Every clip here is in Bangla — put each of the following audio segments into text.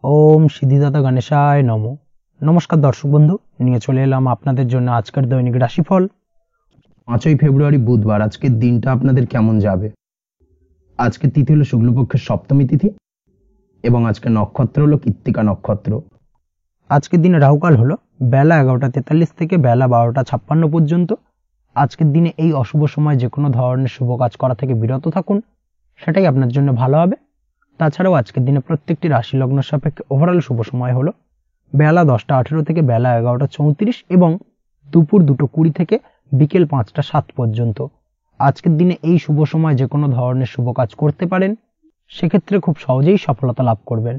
ওম সিদ্ধিদাতা গণেশায় নমো। নমস্কার দর্শক বন্ধু, নিয়ে চলে এলাম আপনাদের জন্য আজকের দৈনিক রাশিফল। 5ই ফেব্রুয়ারি বুধবার। আজকের দিনটা আপনাদের কেমন যাবে? আজকের তিথি হলো শুক্লপক্ষের সপ্তমী তিথি এবং আজকের নক্ষত্র হলো কৃত্তিকা নক্ষত্র। আজকের দিনে রাহুকাল হলো বেলা 11:43 থেকে বেলা 12:56 পর্যন্ত। আজকের দিনে এই অশুভ সময় যে কোনো ধরনের শুভ কাজ করা থেকে বিরত থাকুন, সেটাই আপনার জন্য ভালো হবে। তাছাড়াও আজকের দিনে প্রত্যেকটি রাশি লগ্ন সাপেক্ষে ওভারঅল শুভ সময় হলো বেলা 10:18 থেকে বেলা 11:34 এবং দুপুর 2:20 থেকে বিকেল 5:07 পর্যন্ত। আজকের দিনে এই শুভ সময় যে কোনো ধরনের শুভ কাজ করতে পারেন, সেক্ষেত্রে খুব সহজেই সফলতা লাভ করবেন।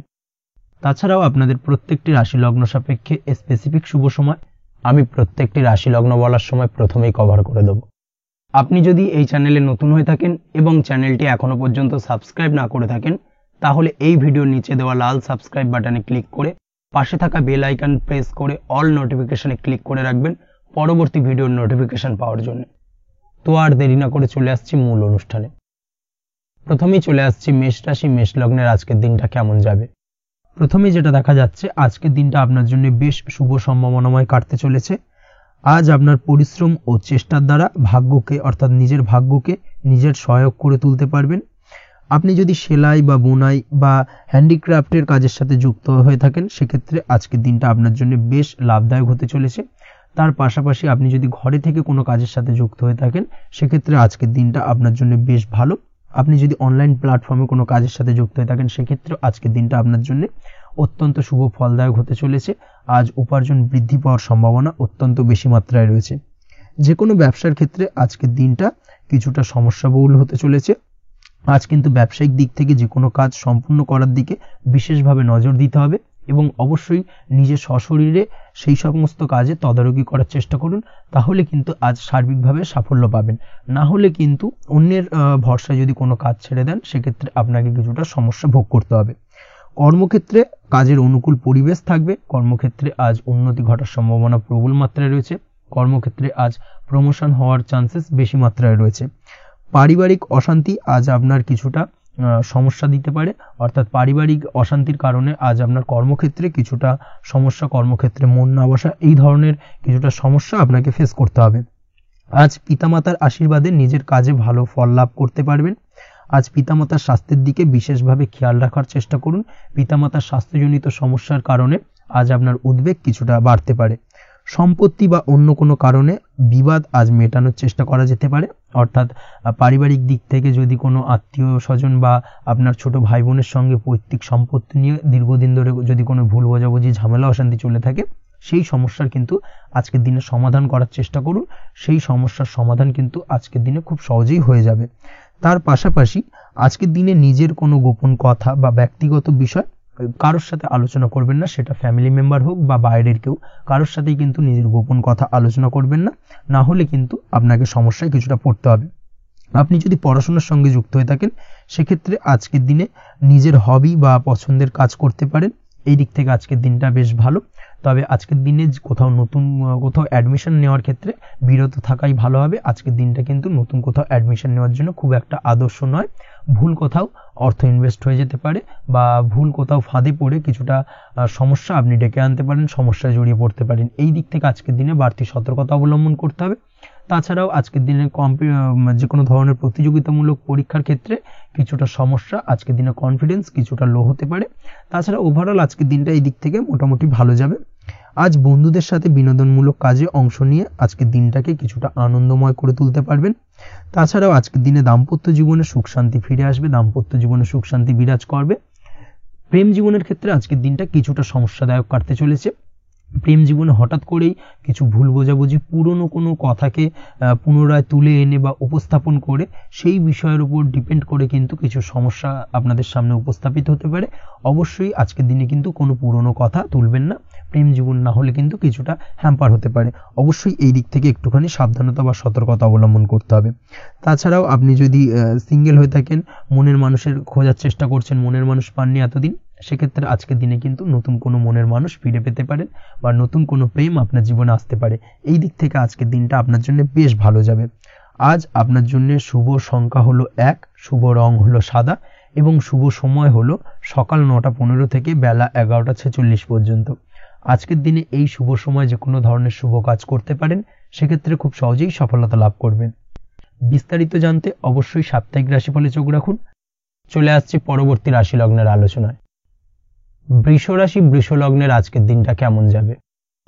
তাছাড়াও আপনাদের প্রত্যেকটি রাশি লগ্ন সাপেক্ষে স্পেসিফিক শুভ সময় আমি প্রত্যেকটি রাশি লগ্ন বলার সময় প্রথমেই কভার করে দেব। আপনি যদি এই চ্যানেলে নতুন হয়ে থাকেন এবং চ্যানেলটি এখনো পর্যন্ত সাবস্ক্রাইব না করে থাকেন, তাহলে এই ভিডিওর নিচে দেওয়া লাল সাবস্ক্রাইব বাটনে ক্লিক করে পাশে থাকা বেল আইকন প্রেস করে অল নোটিফিকেশনে ক্লিক করে রাখবেন পরবর্তী ভিডিওর নোটিফিকেশন পাওয়ার জন্য। তো আর দেরি না করে চলে আসছি মূল অনুষ্ঠানে। প্রথমেই চলে আসছি মেষ রাশি মেষ লগ্নের আজকের দিনটা কেমন যাবে। প্রথমেই যেটা দেখা যাচ্ছে, আজকের দিনটা আপনার জন্য বেশ শুভ সম্ভাবনাময় কাটতে চলেছে। আজ আপনার পরিশ্রম ও চেষ্টার দ্বারা ভাগ্যকে অর্থাৎ নিজের ভাগ্যকে নিজের সহায়ক করে তুলতে পারবেন। আপনি যদি সেলাই বা বোনাই বা হ্যান্ডিক্রাফটের কাজের সাথে যুক্ত হয়ে থাকেন, সেক্ষেত্রে আজকের দিনটা আপনার জন্য বেশ লাভদায়ক হতে চলেছে। তার পাশাপাশি আপনি যদি ঘরে থেকে কোনো কাজের সাথে যুক্ত হয়ে থাকেন, সেক্ষেত্রে আজকের দিনটা আপনার জন্য বেশ ভালো। আপনি যদি অনলাইন প্ল্যাটফর্মে কোনো কাজের সাথে যুক্ত হয়ে থাকেন, সেক্ষেত্রে আজকের দিনটা আপনার জন্য অত্যন্ত শুভ ফলদায়ক হতে চলেছে। আজ উপার্জন বৃদ্ধি পাওয়ার সম্ভাবনা অত্যন্ত বেশি মাত্রায় রয়েছে। যে কোনো ব্যবসার ক্ষেত্রে আজকের দিনটা কিছুটা সমস্যাবহুল হতে চলেছে। আজ কিন্তু ব্যবসায়িক দিক থেকে যে কোনো কাজ সম্পূর্ণ করার দিকে বিশেষভাবে নজর দিতে হবে এবং অবশ্যই নিজের সশরীরে সেই সমস্ত কাজে তদারকি করার চেষ্টা করুন, তাহলে কিন্তু আজ সার্বিকভাবে সাফল্য পাবেন। না হলে কিন্তু অন্যের ভরসায় যদি কোনো কাজ ছেড়ে দেন, সেক্ষেত্রে আপনাকে কিছুটা সমস্যা ভোগ করতে হবে। কর্মক্ষেত্রে কাজের অনুকূল পরিবেশ থাকবে। কর্মক্ষেত্রে আজ উন্নতি ঘটার সম্ভাবনা প্রবল মাত্রায় রয়েছে। কর্মক্ষেত্রে আজ প্রমোশন হওয়ার চান্সেস বেশি মাত্রায় রয়েছে। পারিবারিক অশান্তি আজ আপনার কিছুটা সমস্যা দিতে পারে, অর্থাৎ পারিবারিক অশান্তির কারণে আজ আপনার কর্মক্ষেত্রে কিছুটা সমস্যা, কর্মক্ষেত্রে মন না বসা, এই ধরনের কিছুটা সমস্যা আপনাকে ফেস করতে হবে। আজ পিতামাতার আশীর্বাদে নিজের কাজে ভালো ফল লাভ করতে পারবেন। আজ পিতামাতার স্বাস্থ্যের দিকে বিশেষভাবে খেয়াল রাখার চেষ্টা করুন। পিতামাতার স্বাস্থ্যজনিত সমস্যার কারণে আজ আপনার উদ্বেগ কিছুটা বাড়তে পারে। সম্পত্তি বা অন্য কোনো কারণে বিবাদ আজ মেটানোর চেষ্টা করা যেতে পারে, অর্থাৎ পারিবারিক দিক থেকে যদি কোনো আত্মীয় স্বজন বা আপনার ছোট ভাই বোনের সঙ্গে পৈতৃক সম্পত্তি নিয়ে দীর্ঘদিন ধরে যদি কোনো ভুল বোঝাবুঝি ঝামেলা অশান্তি চলে থাকে, সেই সমস্যার কিন্তু আজকের দিনে সমাধান করার চেষ্টা করুন। সেই সমস্যার সমাধান কিন্তু আজকের দিনে খুব সহজেই হয়ে যাবে। তার পাশাপাশি আজকের দিনে নিজের কোনো গোপন কথা বা ব্যক্তিগত বিষয় কারোর সাথে আলোচনা করবেন না, সেটা ফ্যামিলি মেম্বার হোক বা বাইরের কেউ, কারোর সাথেই কিন্তু নিজের গোপন কথা আলোচনা করবেন না, না হলে কিন্তু আপনাকে সমস্যায় কিছুটা পড়তে হবে। আপনি যদি পড়াশোনার সঙ্গে যুক্ত হয়ে থাকেন, সেক্ষেত্রে আজকের দিনে নিজের হবি বা পছন্দের কাজ করতে পারেন। এই দিক থেকে আজকের দিনটা বেশ ভালো। তবে আজকের দিনে কোথাও অ্যাডমিশন নেওয়ার ক্ষেত্রে বিরত থাকাই ভালো হবে। আজকের দিনটা কিন্তু নতুন কোথাও অ্যাডমিশন নেওয়ার জন্য খুব একটা আদর্শ নয়। ভুল কোথাও অর্থ ইনভেস্ট হয়ে যেতে পারে বা ভুল কোথাও ফাঁদে পড়ে কিছুটা সমস্যা আপনি ডেকে আনতে পারেন, সমস্যায় জড়িয়ে পড়তে পারেন। এই দিক থেকে আজকের দিনে বাড়তি সতর্কতা অবলম্বন করতে হবে। তাছাড়াও আজকের দিনে যে কোনো ধরনের প্রতিযোগিতামূলক পরীক্ষার ক্ষেত্রে কিছুটা সমস্যা, আজকের দিনে কনফিডেন্স কিছুটা লো হতে পারে। তাছাড়া ওভারঅল আজকের দিনটা এই দিক থেকে মোটামুটি ভালো যাবে। আজ বন্ধুদের সাথে বিনোদনমূলক কাজে অংশ নিয়ে আজকের দিনটাকে কিছুটা আনন্দময় করে তুলতে পারবেন। তাছাড়াও আজকের দিনে দাম্পত্য জীবনে সুখ শান্তি ফিরে আসবে, দাম্পত্য জীবনে সুখ শান্তি বিরাজ করবে। প্রেম জীবনের ক্ষেত্রে আজকের দিনটা কিছুটা সমস্যাদায়ক কাটতে চলেছে। প্রেম জীবনে হঠাৎ করেই কিছু ভুল বোঝাবুঝি, পুরনো কোনো কথাকে পুনরায় তুলে এনে বা উপস্থাপন করে সেই বিষয়ের উপর ডিপেন্ড করে কিন্তু কিছু সমস্যা আপনাদের সামনে উপস্থাপিত হতে পারে। অবশ্যই আজকের দিনে কিন্তু কোনো পুরনো কথা তুলবেন না, প্রেম জীবন না হলে কিন্তু কিছুটা হ্যাম্পার হতে পারে। অবশ্যই এই দিক থেকে একটুখানি সাবধানতা বা সতর্কতা অবলম্বন করতে হবে। তাছাড়াও আপনি যদি সিঙ্গেল হয়ে থাকেন, মনের মানুষের খোঁজার চেষ্টা করছেন, মনের মানুষ পাননি এতদিন, সেক্ষেত্রে আজকের দিনে কিন্তু নতুন কোনো মনের মানুষ ফিরে পেতে পারেন বা নতুন কোনো প্রেম আপনার জীবনে আসতে পারে। এই দিক থেকে আজকের দিনটা আপনার জন্য বেশ ভালো যাবে। আজ আপনার জন্য শুভ সংখ্যা হলো 1, শুভ রং হলো সাদা এবং শুভ সময় হলো সকাল 9:15 থেকে বেলা 11:46 পর্যন্ত। আজকের দিনে এই শুভ সময় যে কোনো ধরনের শুভ কাজ করতে পারেন, সেক্ষেত্রে খুব সহজেই সফলতা লাভ করবেন। বিস্তারিত জানতে অবশ্যই সাপ্তাহিক রাশিফলে চোখ রাখুন। চলে আসছে পরবর্তী রাশি লগ্নের আলোচনায়। বৃষ রাশি, বৃষ লগ্নের আজকের দিনটা কেমন যাবে?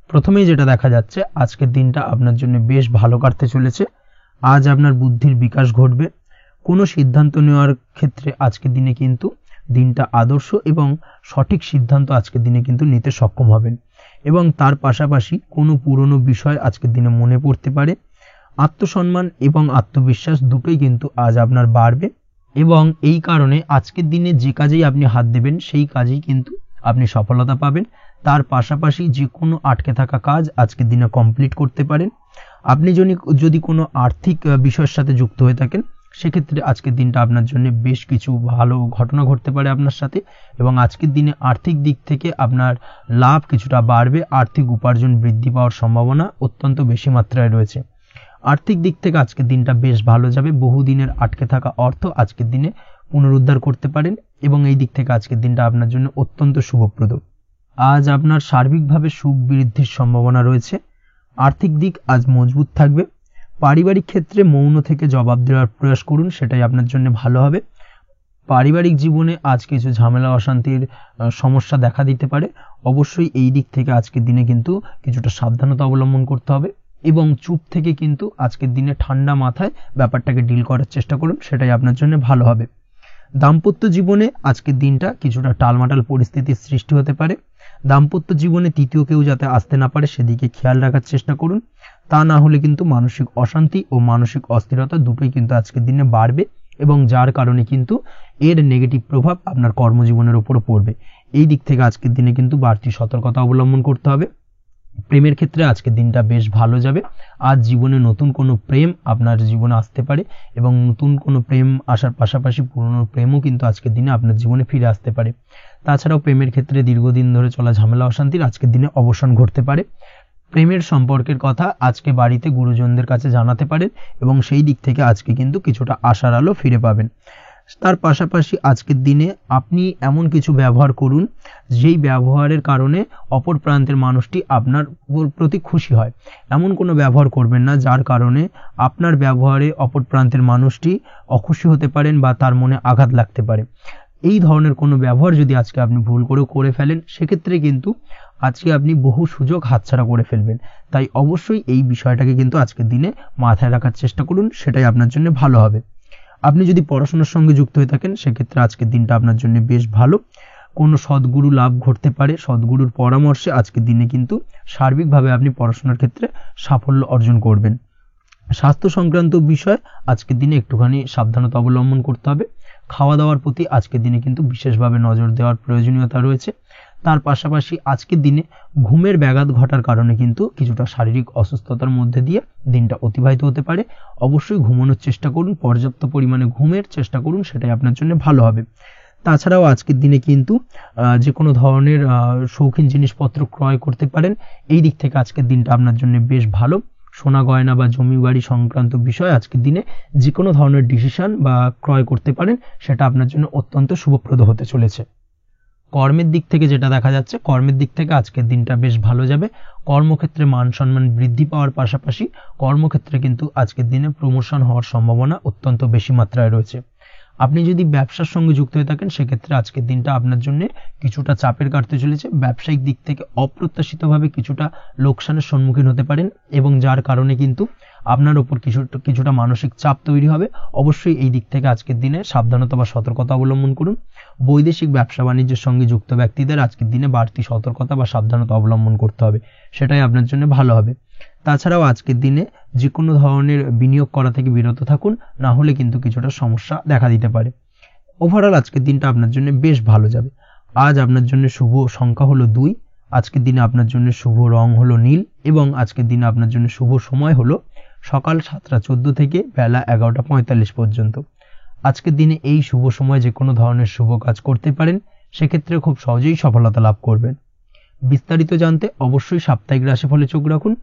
প্রথমেই যেটা দেখা যাচ্ছে, আজকের দিনটা আপনার জন্য বেশ ভালো কাটতে চলেছে। আজ আপনার বুদ্ধির বিকাশ ঘটবে। কোনো সিদ্ধান্ত নেওয়ার ক্ষেত্রে আজকের দিনে কিন্তু দিনটা আদর্শ এবং সঠিক সিদ্ধান্ত আজকের দিনে কিন্তু নিতে সক্ষম হবেন। এবং তার পাশাপাশি কোনো পুরনো বিষয় আজকের দিনে মনে পড়তে পারে। আত্মসম্মান এবং আত্মবিশ্বাস দুটোই কিন্তু আজ আপনার বাড়বে এবং এই কারণে আজকের দিনে যে কাজেই আপনি হাত দেবেন সেই কাজেই কিন্তু আপনি সফলতা পাবেন। তার পাশাপাশি যে কোনো আটকে থাকা কাজ আজকের দিনে কমপ্লিট করতে পারেন। আপনি যদি কোনো আর্থিক বিষয়ের সাথে যুক্ত হয়ে থাকেন, সেক্ষেত্রে আজকের দিনটা আপনার জন্য বেশ কিছু ভালো ঘটনা ঘটতে পারে আপনার সাথে এবং আজকের দিনে আর্থিক দিক থেকে আপনার লাভ কিছুটা বাড়বে। আর্থিক উপার্জন বৃদ্ধি পাওয়ার সম্ভাবনা অত্যন্ত বেশি মাত্রায় রয়েছে। আর্থিক দিক থেকে আজকের দিনটা বেশ ভালো যাবে। বহুদিনের আটকে থাকা অর্থ আজকের দিনে পুনরুদ্ধার করতে পারেন এবং এই দিক থেকে আজকের দিনটা আপনার জন্য অত্যন্ত শুভপ্রদ। আজ আপনার সার্বিকভাবে সুখ বৃদ্ধির সম্ভাবনা রয়েছে। আর্থিক দিক আজ মজবুত থাকবে। পারিবারিক ক্ষেত্রে মৌন থেকে জবাব দেওয়ার প্রয়াস করুন, সেটাই আপনার জন্য ভালো হবে। পারিবারিক জীবনে আজ কিছু ঝামেলা অশান্তির সমস্যা দেখা দিতে পারে। অবশ্যই এই দিক থেকে আজকের দিনে কিন্তু কিছুটা সাবধানতা অবলম্বন করতে হবে এবং চুপ থেকে কিন্তু আজকের দিনে ঠান্ডা মাথায় ব্যাপারটাকে ডিল করার চেষ্টা করুন, সেটাই আপনার জন্য ভালো হবে। দাম্পত্য জীবনে আজকের দিনটা কিছুটা টালমাটাল পরিস্থিতির সৃষ্টি হতে পারে। দাম্পত্য জীবনে তৃতীয় কেউ যাতে আসতে না পারে সেদিকে খেয়াল রাখার চেষ্টা করুন। তা না হলে কিন্তু মানসিক অশান্তি ও মানসিক অস্থিরতা দুটোই কিন্তু আজকের দিনে বাড়বে এবং যার কারণে কিন্তু এর নেগেটিভ প্রভাব আপনার কর্মজীবনের উপরও পড়বে। এই দিক থেকে আজকের দিনে কিন্তু বাড়তি সতর্কতা অবলম্বন করতে হবে। প্রেমের ক্ষেত্রে আজকের দিনটা বেশ ভালো যাবে। আজ জীবনে নতুন কোনো প্রেম আপনার জীবনে আসতে পারে এবং নতুন কোনো প্রেম আসার পাশাপাশি পুরনো প্রেমও কিন্তু আজকের দিনে আপনার জীবনে ফিরে আসতে পারে। তাছাড়াও প্রেমের ক্ষেত্রে দীর্ঘদিন ধরে চলা ঝামেলা অশান্তির আজকের দিনে অবসান ঘটতে পারে। প্রেমের সম্পর্কের কথা আজকে বাড়িতে গুরুজনদের কাছে জানাতে পারেন এবং সেই দিক থেকে আজকে কিন্তু কিছুটা আশার আলো ফিরে পাবেন। তার পাশাপাশি আজকের দিনে আপনি এমন কিছু ব্যবহার করুন যেই ব্যবহারের কারণে অপর প্রান্তের মানুষটি আপনার প্রতি খুশি হয়। এমন কোনো ব্যবহার করবেন না যার কারণে আপনার ব্যবহারে অপর প্রান্তের মানুষটি অখুশি হতে পারেন বা তার মনে আঘাত লাগতে পারে। এই ধরনের কোনো ব্যবহার যদি আজকে আপনি ভুল করে ফেলেন, সেক্ষেত্রে কিন্তু আজকে আপনি বহু সুযোগ হাতছাড়া করে ফেলবেন। তাই অবশ্যই এই বিষয়টাকে কিন্তু আজকের দিনে মাথায় রাখার চেষ্টা করুন, সেটাই আপনার জন্য ভালো হবে। আপনি যদি পড়াশোনার সঙ্গে যুক্ত হয়ে থাকেন, সেক্ষেত্রে আজকের দিনটা আপনার জন্য বেশ ভালো। কোনো সদ্গুরু লাভ ঘটতে পারে। সদ্গুরুর পরামর্শে আজকের দিনে কিন্তু সার্বিকভাবে আপনি পড়াশোনার ক্ষেত্রে সাফল্য অর্জন করবেন। স্বাস্থ্য সংক্রান্ত বিষয় আজকের দিনে একটুখানি সাবধানতা অবলম্বন করতে হবে। খাওয়া দাওয়ার প্রতি আজকের দিনে কিন্তু বিশেষভাবে নজর দেওয়ার প্রয়োজনীয়তা রয়েছে। তার পাশাপাশি আজকের দিনে ঘুমের ব্যাঘাত ঘটার কারণে কিন্তু কিছুটা শারীরিক অসুস্থতার মধ্যে দিয়ে দিনটা অতিবাহিত হতে পারে। অবশ্যই ঘুমানোর চেষ্টা করুন, পর্যাপ্ত পরিমাণে ঘুমের চেষ্টা করুন, সেটাই আপনার জন্য ভালো হবে। তাছাড়াও আজকের দিনে কিন্তু যে কোনো ধরনের শৌখিন জিনিসপত্র ক্রয় করতে পারেন। এই দিক থেকে আজকের দিনটা আপনার জন্য বেশ ভালো। সোনা গয়না বা জমি বাড়ি সংক্রান্ত বিষয় আজকের দিনে যে কোনো ধরনের ডিসিশন বা ক্রয় করতে পারেন, সেটা আপনার জন্য অত্যন্ত শুভপ্রদ হতে চলেছে। কর্মের দিক থেকে যেটা দেখা যাচ্ছে, কর্মের দিক থেকে আজকের দিনটা বেশ ভালো যাবে। কর্মক্ষেত্রে মান সম্মান বৃদ্ধি পাওয়ার পাশাপাশি কর্মক্ষেত্রে কিন্তু আজকের দিনে প্রমোশন হওয়ার সম্ভাবনা অত্যন্ত বেশি মাত্রায় রয়েছে। আপনি যদি ব্যবসার সঙ্গে যুক্ত হয়ে থাকেন, সেক্ষেত্রে আজকের দিনটা আপনার জন্য কিছুটা চাপের কাটতে চলেছে। ব্যবসায়িক দিক থেকে অপ্রত্যাশিতভাবে কিছুটা লোকসানের সম্মুখীন হতে পারেন এবং যার কারণে কিন্তু আপনার উপর কিছুটা মানসিক চাপ তৈরি হবে। অবশ্যই এই দিক থেকে আজকের দিনে সাবধানতা বা সতর্কতা অবলম্বন করুন। বৈদেশিক ব্যবসা বাণিজ্যের সঙ্গে যুক্ত ব্যক্তিদের আজকের দিনে বাড়তি সতর্কতা বা সাবধানতা অবলম্বন করতে হবে, সেটাই আপনার জন্য ভালো হবে। তাছাড়াও আজকের দিনে যে কোনো ধরনের বিনিয়োগ করা থেকে বিরত থাকুন, না হলে কিন্তু কিছুটা সমস্যা দেখা দিতে পারে। ওভারঅল আজকের দিনটা আপনার জন্য বেশ ভালো যাবে। আজ আপনার জন্য শুভ সংখ্যা হলো 2। আজকের দিনে আপনার জন্য শুভ রং হলো নীল এবং আজকের দিনে আপনার জন্য শুভ সময় হলো সকাল 7:14 থেকে বেলা 11:45 পর্যন্ত। আজকের দিনে এই শুভ সময় যে কোনো ধরনের শুভ কাজ করতে পারেন, সেক্ষেত্রে খুব সহজেই সফলতা লাভ করবেন। বিস্তারিত জানতে অবশ্যই সাপ্তাহিক রাশিফলে চোখ রাখুন।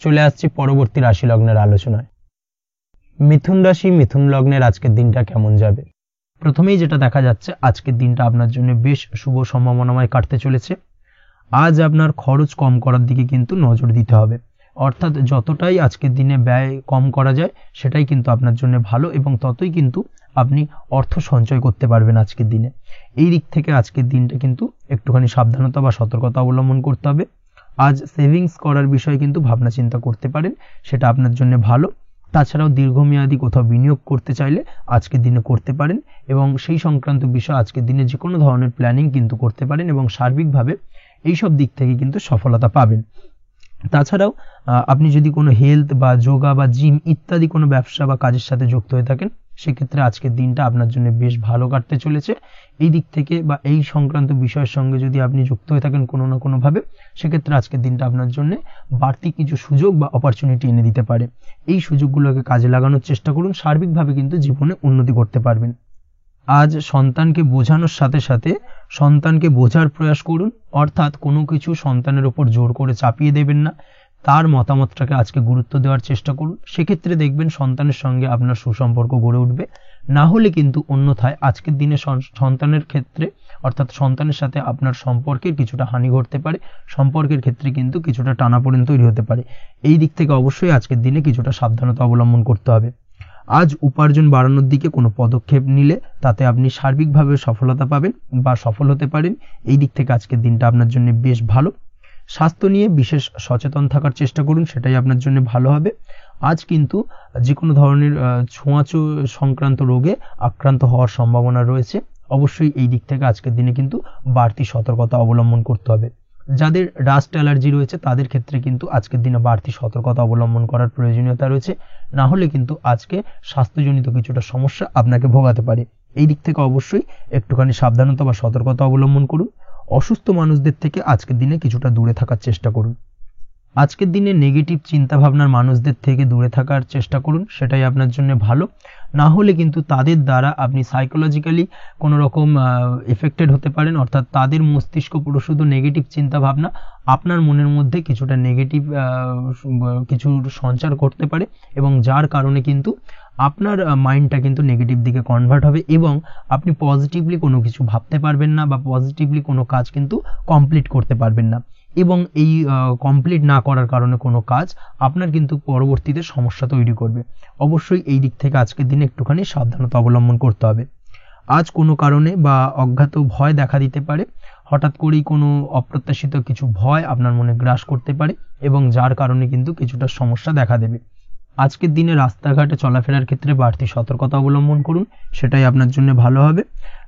চলে আসছে পরবর্তী রাশি লগ্নের আলোচনায়। মিথুন রাশি, মিথুন লগ্নের আজকের দিনটা কেমন যাবে? প্রথমেই যেটা দেখা যাচ্ছে, আজকের দিনটা আপনার জন্য বেশ শুভ সম্ভাবনাময় কাটতে চলেছে। আজ আপনার খরচ কম করার দিকে কিন্তু নজর দিতে হবে, অর্থাৎ যতটাই আজকের দিনে ব্যয় কম করা যায় সেটাই কিন্তু আপনার জন্য ভালো, এবং ততই কিন্তু আপনি অর্থ সঞ্চয় করতে পারবেন আজকের দিনে। এই দিক থেকে আজকের দিনটা কিন্তু একটুখানি সাবধানতা বা সতর্কতা অবলম্বন করতে হবে। আজ সেভিংস করার বিষয়ে কিন্তু ভাবনা চিন্তা করতে পারেন, সেটা আপনার জন্য ভালো। তাছাড়াও দীর্ঘমেয়াদী কোথাও বিনিয়োগ করতে চাইলে আজকের দিনে করতে পারেন, এবং সেই সংক্রান্ত বিষয় আজকের দিনে যে কোনো ধরনের প্ল্যানিং কিন্তু করতে পারেন, এবং সার্বিকভাবে এইসব দিক থেকে কিন্তু সফলতা পাবেন। তাছাড়াও আপনি যদি কোনো হেলথ বা যোগা বা জিম ইত্যাদি কোনো ব্যবসা বা কাজের সাথে যুক্ত হয়ে থাকেন, সেক্ষেত্রে আজকের দিনটা আপনার জন্য বেশ ভালো কাটতে চলেছে। এই দিক থেকে বা এই সংক্রান্ত বিষয়ের সঙ্গে যদি আপনি যুক্ত হয়ে থাকেন কোনো না কোনোভাবে, সেক্ষেত্রে আজকের দিনটা আপনার জন্য বাড়তি কিছু সুযোগ বা অপরচুনিটি এনে দিতে পারে। এই সুযোগগুলোকে কাজে লাগানোর চেষ্টা করুন, সার্বিকভাবে কিন্তু জীবনে উন্নতি করতে পারবেন। আজ সন্তানকে বোঝানোর সাথে সাথে সন্তানকে বোঝার প্রয়াস করুন, অর্থাৎ কোনো কিছু সন্তানের ওপর জোর করে চাপিয়ে দেবেন না, তার মতামতটাকে আজকে গুরুত্ব দেওয়ার চেষ্টা করুন। সেক্ষেত্রে দেখবেন সন্তানের সঙ্গে আপনার সুসম্পর্ক গড়ে উঠবে। না হলে কিন্তু অন্যথায় আজকের দিনে সন্তানের ক্ষেত্রে, অর্থাৎ সন্তানের সাথে আপনার সম্পর্কের কিছুটা হানি ঘটতে পারে, সম্পর্কের ক্ষেত্রে কিন্তু কিছুটা টানাপোড়েন তৈরি হতে পারে। এই দিক থেকে অবশ্যই আজকের দিনে কিছুটা সাবধানতা অবলম্বন করতে হবে। আজ উপার্জন বাড়ানোর দিকে কোনো পদক্ষেপ নিলে তাতে আপনি সার্বিকভাবে সফলতা পাবেন বা সফল হতে পারেন। এই দিক থেকে আজকের দিনটা আপনার জন্য বেশ ভালো। স্বাস্থ্য নিয়ে বিশেষ সচেতন থাকার চেষ্টা করুন, সেটাই আপনার জন্য ভালো হবে। আজ কিন্তু যে কোনো ধরনের ছোঁয়াচে সংক্রান্ত রোগে আক্রান্ত হওয়ার সম্ভাবনা রয়েছে। অবশ্যই এই দিক থেকে আজকের দিনে কিন্তু বাড়তি সতর্কতা অবলম্বন করতে হবে। যাদের ডাস্ট অ্যালার্জি রয়েছে তাদের ক্ষেত্রে কিন্তু আজকের দিনে বাড়তি সতর্কতা অবলম্বন করার প্রয়োজনীয়তা রয়েছে, না হলে কিন্তু আজকে স্বাস্থ্যজনিত কিছুটা সমস্যা আপনাকে ভোগাতে পারে। এই দিক থেকে অবশ্যই একটুখানি সাবধানতা বা সতর্কতা অবলম্বন করুন। অসুস্থ মানুষদের থেকে আজকের দিনে কিছুটা দূরে থাকার চেষ্টা করুন। আজকের দিনে নেগেটিভ চিন্তাভাবনার মানুষদের থেকে দূরে থাকার চেষ্টা করুন, সেটাই আপনার জন্য ভালো। না হলে কিন্তু তাদের দ্বারা আপনি সাইকোলজিক্যালি কোনো রকম এফেক্টেড হতে পারেন, অর্থাৎ তাদের মস্তিষ্ক পুরো শুধু নেগেটিভ চিন্তাভাবনা আপনার মনের মধ্যে কিছুটা নেগেটিভ কিছু সঞ্চার করতে পারে, এবং যার কারণে কিন্তু আপনার মাইন্ডটা কিন্তু নেগেটিভ দিকে কনভার্ট হবে, এবং আপনি পজিটিভলি কোনো কিছু ভাবতে পারবেন না বা পজিটিভলি কোনো কাজ কিন্তু কমপ্লিট করতে পারবেন না, এবং এই কমপ্লিট না করার কারণে কোনো কাজ আপনার কিন্তু পরবর্তীতে সমস্যা তৈরি করবে। অবশ্যই এই দিক থেকে আজকের দিনে একটুখানি সাবধানতা অবলম্বন করতে হবে। আজ কোনো কারণে বা অজ্ঞাত ভয় দেখা দিতে পারে, হঠাৎ করেই কোনো অপ্রত্যাশিত কিছু ভয় আপনার মনে গ্রাস করতে পারে, এবং যার কারণে কিন্তু কিছুটা সমস্যা দেখা দেবে। আজকের দিনে রাস্তাঘাটে চলাফেরার ক্ষেত্রে বাড়তি সতর্কতা অবলম্বন করুন, সেটাই আপনার জন্য ভালো হবে।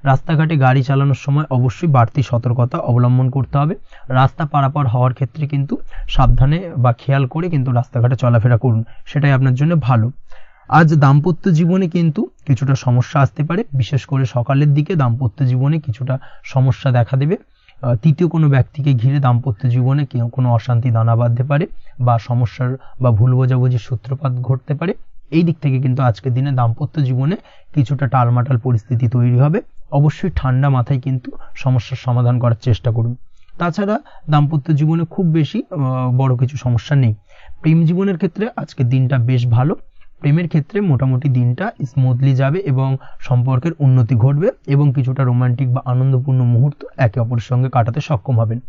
রাস্তাঘাটে গাড়ি চালানোর সময় অবশ্যই বাড়তি সতর্কতা অবলম্বন করতে হবে। রাস্তা পারাপার হওয়ার ক্ষেত্রে কিন্তু সাবধানে বা খেয়াল করে কিন্তু রাস্তাঘাটে চলাফেরা করুন, সেটাই আপনার জন্য ভালো। আজ দাম্পত্য জীবনে কিন্তু কিছুটা সমস্যা আসতে পারে, বিশেষ করে সকালের দিকে দাম্পত্য জীবনে কিছুটা সমস্যা দেখা দেবে। তৃতীয় কোনো ব্যক্তিকে ঘিরে দাম্পত্য জীবনে কোনো অশান্তি দানা বাঁধতে পারে, বা সমস্যার বা ভুল বোঝাবুঝির সূত্রপাত ঘটতে পারে। এই দিক থেকে কিন্তু আজকের দিনে দাম্পত্য জীবনে কিছুটা টালমাটাল পরিস্থিতি তৈরি হবে। অবশ্যই ঠান্ডা মাথায় কিন্তু সমস্যার সমাধান করার চেষ্টা করুন। তাছাড়া দাম্পত্য জীবনে খুব বেশি বড় কিছু সমস্যা নেই। প্রেম জীবনের ক্ষেত্রে আজকের দিনটা বেশ ভালো। প্রেমের ক্ষেত্রে মোটামুটি দিনটা স্মুথলি যাবে, এবং সম্পর্কের উন্নতি ঘটবে, এবং কিছুটা রোমান্টিক বা আনন্দপূর্ণ মুহূর্ত একে অপরের সঙ্গে কাটাতে সক্ষম হবেন।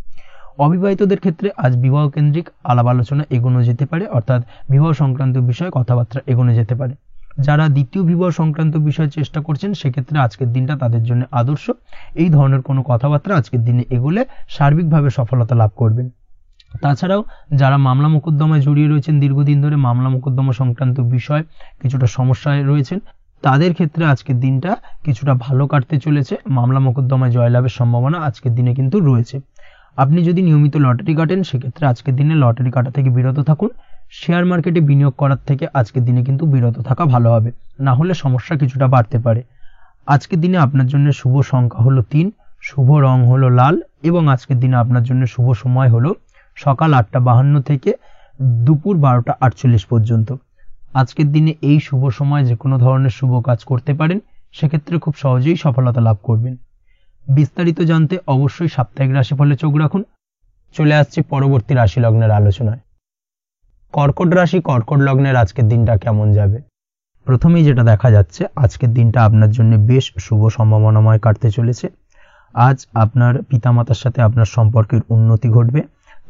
অবিবাহিতদের ক্ষেত্রে আজ বিবাহ কেন্দ্রিক আলাপ আলোচনা এগোনো যেতে পারে, অর্থাৎ বিবাহ সংক্রান্ত বিষয়ে কথাবার্তা এগোনো যেতে পারে। যারা দ্বিতীয় বিবাহ সংক্রান্ত বিষয়ে চেষ্টা করছেন, সেক্ষেত্রে আজকের দিনটা তাদের জন্য আদর্শ। এই ধরনের কোনো কথাবার্তা আজকের দিনে এগোলে সার্বিকভাবে সফলতা লাভ করবেন। তাছাড়াও যারা মামলা মোকদ্দমায় জড়িয়ে রয়েছেন, দীর্ঘদিন ধরে মামলা মোকদ্দমা সংক্রান্ত বিষয় কিছুটা সমস্যায় রয়েছেন, তাদের ক্ষেত্রে আজকের দিনটা কিছুটা ভালো কাটতে চলেছে। মামলা মোকদ্দমায় জয়লাভের সম্ভাবনা আজকের দিনে কিন্তু রয়েছে। আপনি যদি নিয়মিত লটারি কাটেন, সেক্ষেত্রে আজকের দিনে লটারি কাটা থেকে বিরত থাকুন। শেয়ার মার্কেটে বিনিয়োগ করার থেকে আজকের দিনে কিন্তু বিরত থাকা ভালো হবে, না হলে সমস্যা কিছুটা বাড়তে পারে। আজকের দিনে আপনার জন্য শুভ সংখ্যা হলো 3, শুভ রং হলো লাল, এবং আজকের দিনে আপনার জন্য শুভ সময় হলো সকাল 8:52 থেকে দুপুর 12:48 পর্যন্ত। আজকের দিনে এই শুভ সময় যে কোনো ধরনের শুভ কাজ করতে পারেন, সেক্ষেত্রে খুব সহজেই সফলতা লাভ করবেন। বিস্তারিত জানতে অবশ্যই সাপ্তাহিক রাশিফলে চোখ রাখুন। চলে আসছে পরবর্তী রাশি লগ্নের আলোচনায়। কর্কট রাশি, কর্কট লগ্নের আজকের দিনটা কেমন যাবে? প্রথমেই যেটা দেখা যাচ্ছে, আজকের দিনটা আপনার জন্য বেশ শুভ সম্ভাবনাময় কাটতে চলেছে। আজ আপনার পিতামাতার সাথে আপনার সম্পর্কের উন্নতি ঘটবে।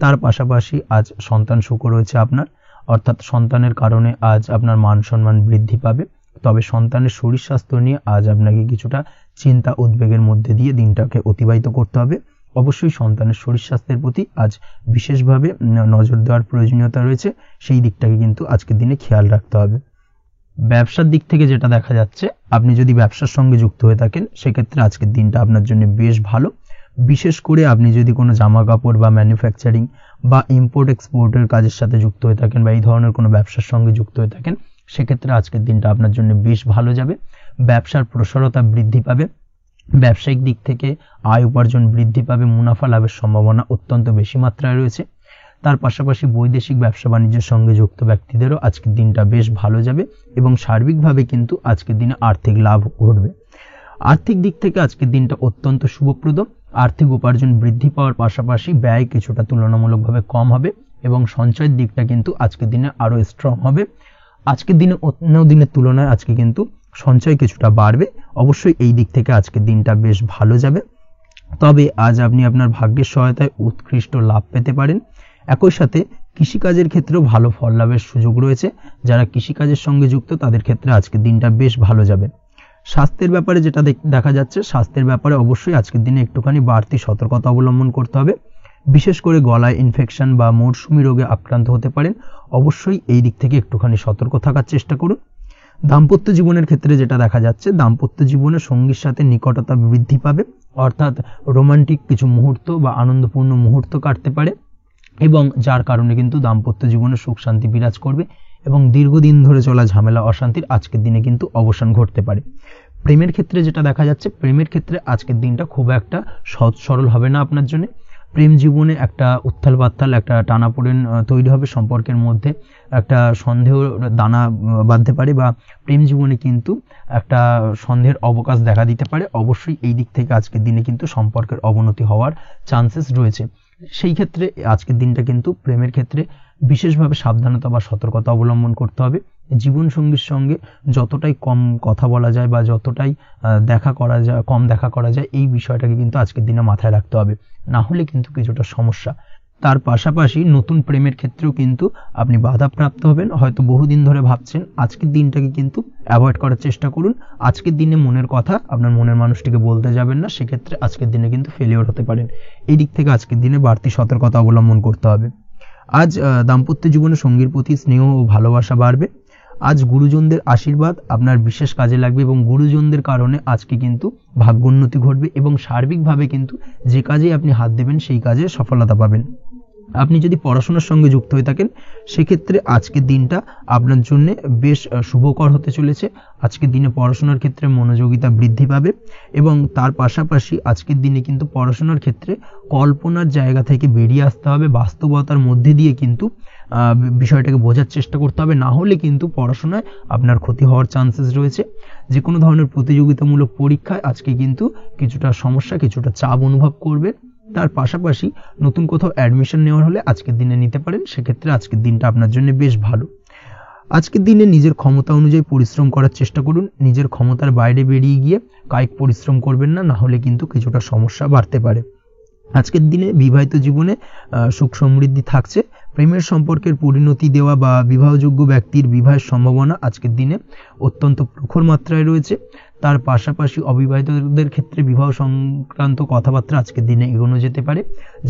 তার পাশাপাশি আজ সন্তান সুখ রয়েছে আপনার, অর্থাৎ সন্তানের কারণে আজ আপনার মান সম্মান বৃদ্ধি পাবে। তবে সন্তানের শরীর স্বাস্থ্য নিয়ে আজ আপনাকে কিছুটা চিন্তা উদ্বেগের মধ্যে দিয়ে দিনটাকে অতিবাহিত করতে হবে। অবশ্যই সন্তানের শরীর স্বাস্থ্যের প্রতি আজ বিশেষভাবে নজর দেওয়ার প্রয়োজনীয়তা রয়েছে, সেই দিকটাকে কিন্তু আজকের দিনে খেয়াল রাখতে হবে। ব্যবসার দিক থেকে যেটা দেখা যাচ্ছে, আপনি যদি ব্যবসার সঙ্গে যুক্ত হয়ে থাকেন সেক্ষেত্রে আজকের দিনটা আপনার জন্য বেশ ভালো। বিশেষ করে আপনি যদি কোনো জামা কাপড় বা ম্যানুফ্যাকচারিং বা ইম্পোর্ট এক্সপোর্টের কাজের সাথে যুক্ত হয়ে থাকেন বা এই ধরনের কোনো ব্যবসার সঙ্গে যুক্ত হয়ে থাকেন সেক্ষেত্রে আজকের দিনটা আপনার জন্য বেশ ভালো যাবে। ব্যবসার প্রসারতা বৃদ্ধি পাবে, ব্যবসায়িক দিক থেকে আয় উপার্জন বৃদ্ধি পাবে, মুনাফা লাভের সম্ভাবনা অত্যন্ত বেশি মাত্রায় রয়েছে। তার পাশাপাশি বৈদেশিক ব্যবসা বাণিজ্যের সঙ্গে যুক্ত ব্যক্তিদেরও আজকের দিনটা বেশ ভালো যাবে এবং সার্বিকভাবে কিন্তু আজকের দিনে আর্থিক লাভ ঘটবে। আর্থিক দিক থেকে আজকের দিনটা অত্যন্ত শুভপ্রদ। আর্থিক উপার্জন বৃদ্ধি পাওয়ার পাশাপাশি ব্যয় কিছুটা তুলনামূলকভাবে কম হবে এবং সঞ্চয়ের দিকটা কিন্তু আজকের দিনে আরো স্ট্রং হবে। আজকের দিনে অন্য দিনের তুলনায় আজকে কিন্তু সঞ্চয় কিছুটা বাড়বে। অবশ্যই এই দিক থেকে আজকের দিনটা বেশ ভালো যাবে। তবে আজ আপনি আপনার ভাগ্যের সহায়তায় উৎকৃষ্ট লাভ পেতে পারেন। একই সাথে কৃষিকাজের ক্ষেত্রেও ভালো ফল লাভের সুযোগ রয়েছে। যারা কৃষিকাজের সঙ্গে যুক্ত তাদের ক্ষেত্রে আজকের দিনটা বেশ ভালো যাবে। স্বাস্থ্যের ব্যাপারে যেটা দেখা যাচ্ছে, স্বাস্থ্যের ব্যাপারে অবশ্যই আজকের দিনে একটুখানি বাড়তি সতর্কতা অবলম্বন করতে হবে। বিশেষ করে গলায় ইনফেকশন বা মৌসুমী রোগে আক্রান্ত হতে পারেন। অবশ্যই এই দিক থেকে একটুখানি সতর্ক থাকার চেষ্টা করুন। দাম্পত্য জীবনের ক্ষেত্রে যেটা দেখা যাচ্ছে, দাম্পত্য জীবনে সঙ্গীর সাথে নিকটতা বৃদ্ধি পাবে, অর্থাৎ রোমান্টিক কিছু মুহূর্ত বা আনন্দপূর্ণ মুহূর্ত কাটতে পারে এবং যার কারণে কিন্তু দাম্পত্য জীবনে সুখ শান্তি বিরাজ করবে এবং দীর্ঘদিন ধরে চলা ঝামেলা অশান্তির আজকের দিনে কিন্তু অবসান ঘটতে পারে। প্রেমের ক্ষেত্রে যেটা দেখা যাচ্ছে, প্রেমের ক্ষেত্রে আজকের দিনটা খুব একটা সহজ সরল হবে না আপনার জন্য। প্রেম জীবনে একটা উত্থাল পাত্তাল একটা টানাপোড়েন তৈরি হবে, সম্পর্কের মধ্যে একটা সন্দেহ দানা বাঁধতে পারে বা প্রেম জীবনে কিন্তু একটা সন্দেহের অবকাশ দেখা দিতে পারে। অবশ্যই এই দিক থেকে আজকের দিনে কিন্তু সম্পর্কের অবনতি হওয়ার চান্সেস রয়েছে। সেই ক্ষেত্রে আজকের দিনটা কিন্তু প্রেমের ক্ষেত্রে বিশেষভাবে সাবধানতা বা সতর্কতা অবলম্বন করতে হবে। জীবন সঙ্গীর সঙ্গে যতটাই কম কথা বলা যায় বা যতটাই কম দেখা করা যায় এই বিষয়টাকে কিন্তু আজকের দিনে মাথায় রাখতে হবে, না হলে কিন্তু কিছুটা সমস্যা। তার পাশাপাশি নতুন প্রেমের ক্ষেত্রেও কিন্তু আপনি বাধাপ্রাপ্ত হবেন। হয়তো বহুদিন ধরে ভাবছেন, আজকের দিনটাকে কিন্তু অ্যাভয়েড করার চেষ্টা করুন। আজকের দিনে মনের কথা আপনার মনের মানুষটিকে বলতে যাবেন না, সেক্ষেত্রে আজকের দিনে কিন্তু ফেলিওর হতে পারেন। এই দিক থেকে আজকের দিনে বাড়তি সতর্কতা অবলম্বন করতে হবে। আজ দাম্পত্য জীবনে সঙ্গীর প্রতি স্নেহ ও ভালোবাসা বাড়বে। আজ গুরুজনদের আশীর্বাদ আপনার বিশেষ কাজে লাগবে এবং গুরুজনদের কারণে আজকে কিন্তু ভাগ্যোন্নতি ঘটবে এবং সার্বিকভাবে কিন্তু যে কাজে আপনি হাত দেবেন সেই কাজে সফলতা পাবেন। আপনি যদি পড়াশোনার সঙ্গে যুক্ত হয়ে থাকেন সেক্ষেত্রে আজকের দিনটা আপনার জন্য বেশ শুভকর হতে চলেছে। আজকের দিনে পড়াশোনার ক্ষেত্রে মনোযোগিতা বৃদ্ধি পাবে এবং তার পাশাপাশি আজকের দিনে কিন্তু পড়াশোনার ক্ষেত্রে কল্পনার জায়গা থেকে বেরিয়ে আসতে হবে, বাস্তবতার মধ্যে দিয়ে কিন্তু বিষয়টাকে বোঝার চেষ্টা করতে হবে, না হলে কিন্তু পড়াশোনায় আপনার ক্ষতি হওয়ার চান্সেস রয়েছে। যে কোনো ধরনের প্রতিযোগিতামূলক পরীক্ষায় আজকে কিন্তু কিছুটা সমস্যা, কিছুটা চাপ অনুভব করবে। তার পাশাপাশি নতুন কোথাও অ্যাডমিশন নেওয়ার হলে আজকের দিনে নিতে পারেন, সেক্ষেত্রে আজকের দিনটা আপনার জন্য বেশ ভালো। আজকের দিনে নিজের ক্ষমতা অনুযায়ী পরিশ্রম করার চেষ্টা করুন। নিজের ক্ষমতার বাইরে বেরিয়ে গিয়ে কায়িক পরিশ্রম করবেন না, না হলে কিন্তু কিছুটা সমস্যা বাড়তে পারে। আজকের দিনে বিবাহিত জীবনে সুখ সমৃদ্ধি থাকছে। প্রেমের সম্পর্কের পরিণতি দেওয়া বা বিবাহযোগ্য ব্যক্তির বিবাহের সম্ভাবনা আজকের দিনে অত্যন্ত প্রখর মাত্রায় রয়েছে। তার পাশাপাশি অবিবাহিতদের ক্ষেত্রে বিবাহ সংক্রান্ত কথাবার্তা আজকের দিনে এগোনো যেতে পারে।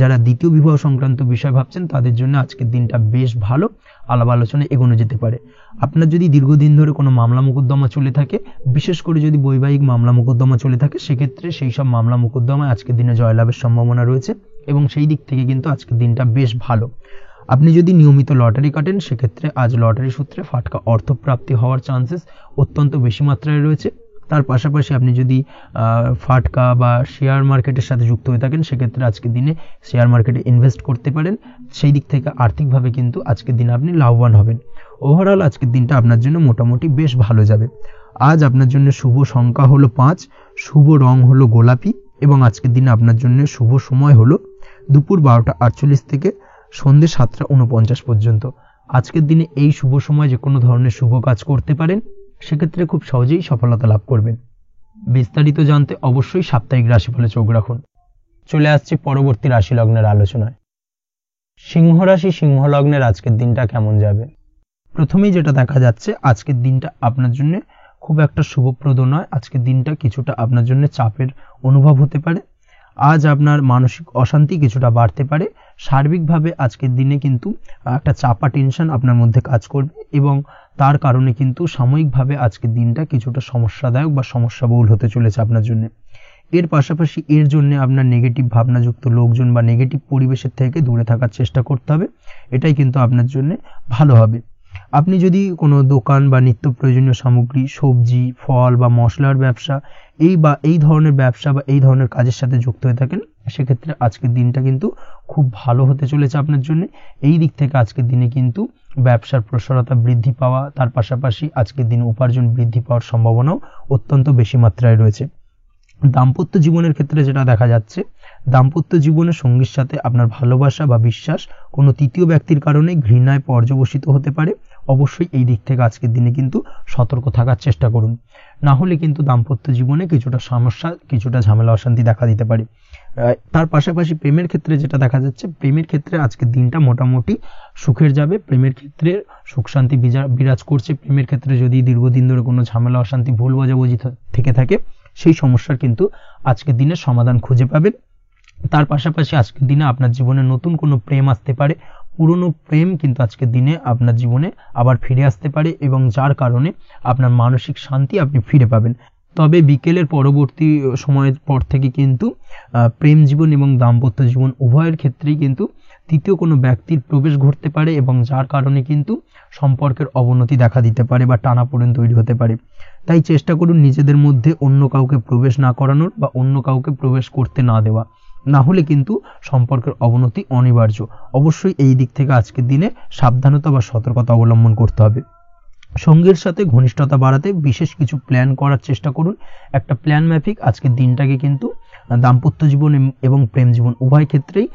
যারা দ্বিতীয় বিবাহ সংক্রান্ত বিষয় ভাবছেন তাদের জন্য আজকের দিনটা বেশ ভালো, আলাপ আলোচনা এগোনো যেতে পারে। আপনার যদি দীর্ঘদিন ধরে কোনো মামলা মোকদ্দমা চলে থাকে, বিশেষ করে যদি বৈবাহিক মামলা মোকদ্দমা চলে থাকে, সেক্ষেত্রে সেই সব মামলা মোকদ্দমায় আজকের দিনে জয়লাভের সম্ভাবনা রয়েছে এবং সেই দিক থেকে কিন্তু আজকের দিনটা বেশ ভালো। আপনি যদি নিয়মিত লটারি কাটেন সেক্ষেত্রে আজ লটারি সূত্রে ফাটকা অর্থপ্রাপ্তি হওয়ার চান্সেস অত্যন্ত বেশি মাত্রায় রয়েছে। তার পাশাপাশি আপনি যদি ফাটকা বা শেয়ার মার্কেটের সাথে যুক্ত হয়ে থাকেন সেক্ষেত্রে আজকের দিনে শেয়ার মার্কেটে ইনভেস্ট করতে পারেন। সেই দিক থেকে আর্থিকভাবে কিন্তু আজকের দিনে আপনি লাভবান হবেন। ওভারঅল আজকের দিনটা আপনার জন্য মোটামুটি বেশ ভালো যাবে। আজ আপনার জন্য শুভ সংখ্যা হলো 5, শুভ রং হলো গোলাপি এবং আজকের দিনে আপনার জন্য শুভ সময় হলো দুপুর 12:48 থেকে সন্ধ্যে 7:49 পর্যন্ত। আজকের দিনে এই শুভ সময় যে কোনো ধরনের শুভ কাজ করতে পারেন। সেক্ষেত্রে খুব সহজেই সফলতা লাভ করবেন। বিস্তারিত জানতে অবশ্যই সাপ্তাহিক রাশিফলে চোখ রাখুন। চলে আসছে পরবর্তী রাশি লগ্নের আলোচনায়। সিংহ রাশি, সিংহ লগ্নের আজকের দিনটা কেমন যাবে? প্রথমেই যেটা দেখা যাচ্ছে, আজকের দিনটা আপনার জন্য খুব একটা শুভপ্রদ নয়। আজকের দিনটা কিছুটা আপনার জন্য চাপের অনুভব হতে পারে। আজ আপনার মানসিক অশান্তি কিছুটা বাড়তে পারে। সার্বিকভাবে আজকের দিনে কিন্তু একটা চাপা টেনশন আপনার মধ্যে কাজ করবে এবং তার কারণে কিন্তু সাময়িকভাবে আজকের দিনটা কিছুটা সমস্যাদায়ক বা সমস্যাবহুল হতে চলেছে আপনার জন্য। এর পাশাপাশি এর জন্য আপনার নেগেটিভ ভাবনাযুক্ত লোকজন বা নেগেটিভ পরিবেশের থেকে দূরে থাকার চেষ্টা করতে হবে। এটাই কিন্তু আপনার জন্য ভালো হবে। আপনি যদি কোনো দোকান বা নিত্য প্রয়োজনীয় সামগ্রী, সবজি, ফল বা মশলার ব্যবসা এই ধরনের ব্যবসা বা এই ধরনের কাজের সাথে যুক্ত হয়ে থাকেন, সেক্ষেত্রে আজকের দিনটা কিন্তু খুব ভালো হতে চলেছে আপনার জন্য। এই দিক থেকে আজকের দিনে কিন্তু ব্যবসার প্রসারতা বৃদ্ধি পাওয়া, তার পাশাপাশি আজকের দিনে উপার্জন বৃদ্ধি পাওয়ার সম্ভাবনাও অত্যন্ত বেশি মাত্রায় রয়েছে। দাম্পত্য জীবনের ক্ষেত্রে যেটা দেখা যাচ্ছে, দাম্পত্য জীবনে সঙ্গীর সাথে আপনার ভালোবাসা বা বিশ্বাস কোনো তৃতীয় ব্যক্তির কারণে ঘৃণায় পর্যবসিত হতে পারে। অবশ্যই এই দিক থেকে আজকের দিনে কিন্তু সতর্ক থাকার চেষ্টা করুন, না হলে কিন্তু দাম্পত্য জীবনে কিছুটা সমস্যা, কিছুটা ঝামেলা অশান্তি দেখা দিতে পারে। তার পাশাপাশি প্রেমের ক্ষেত্রে যেটা দেখা যাচ্ছে, প্রেমের ক্ষেত্রে আজকের দিনটা মোটামুটি সুখের যাবে। প্রেমের ক্ষেত্রে সুখ শান্তি বিরাজ করছে। প্রেমের ক্ষেত্রে যদি দীর্ঘদিন ধরে কোনো ঝামেলা অশান্তি, ভুল বোঝাবুঝি থেকে থাকে, সেই সমস্যার কিন্তু আজকের দিনে সমাধান খুঁজে পাবেন। তার পাশাপাশি আজকের দিনে আপনার জীবনে নতুন কোনো প্রেম আসতে পারে। পুরনো প্রেম কিন্তু আজকের দিনে আপনার জীবনে আবার ফিরে আসতে পারে এবং যার কারণে আপনার মানসিক শান্তি আপনি ফিরে পাবেন। তবে বিকেলের পরবর্তী সময়ের পর থেকে কিন্তু প্রেম জীবন এবং দাম্পত্য জীবন উভয়ের ক্ষেত্রেই কিন্তু তৃতীয় কোনো ব্যক্তির প্রবেশ ঘটতে পারে এবং যার কারণে কিন্তু সম্পর্কের অবনতি দেখা দিতে পারে বা টানাপোড়েন তৈরি হতে পারে। তাই চেষ্টা করুন নিজেদের মধ্যে অন্য কাউকে প্রবেশ না করানোর বা অন্য কাউকে প্রবেশ করতে না দেওয়া, না হলে কিন্তু সম্পর্কের অবনতি অনিবার্য। অবশ্যই এই দিক থেকে আজকের দিনে সাবধানতা বা সতর্কতা অবলম্বন করতে হবে। সঙ্গীর সাথে ঘনিষ্ঠতা বাড়াতে বিশেষ কিছু প্ল্যান করার চেষ্টা করুন। একটা প্ল্যান মাফিক আজকের দিনটাকে কিন্তু দাম্পত্য জীবন এবং প্রেম জীবন উভয় ক্ষেত্রেই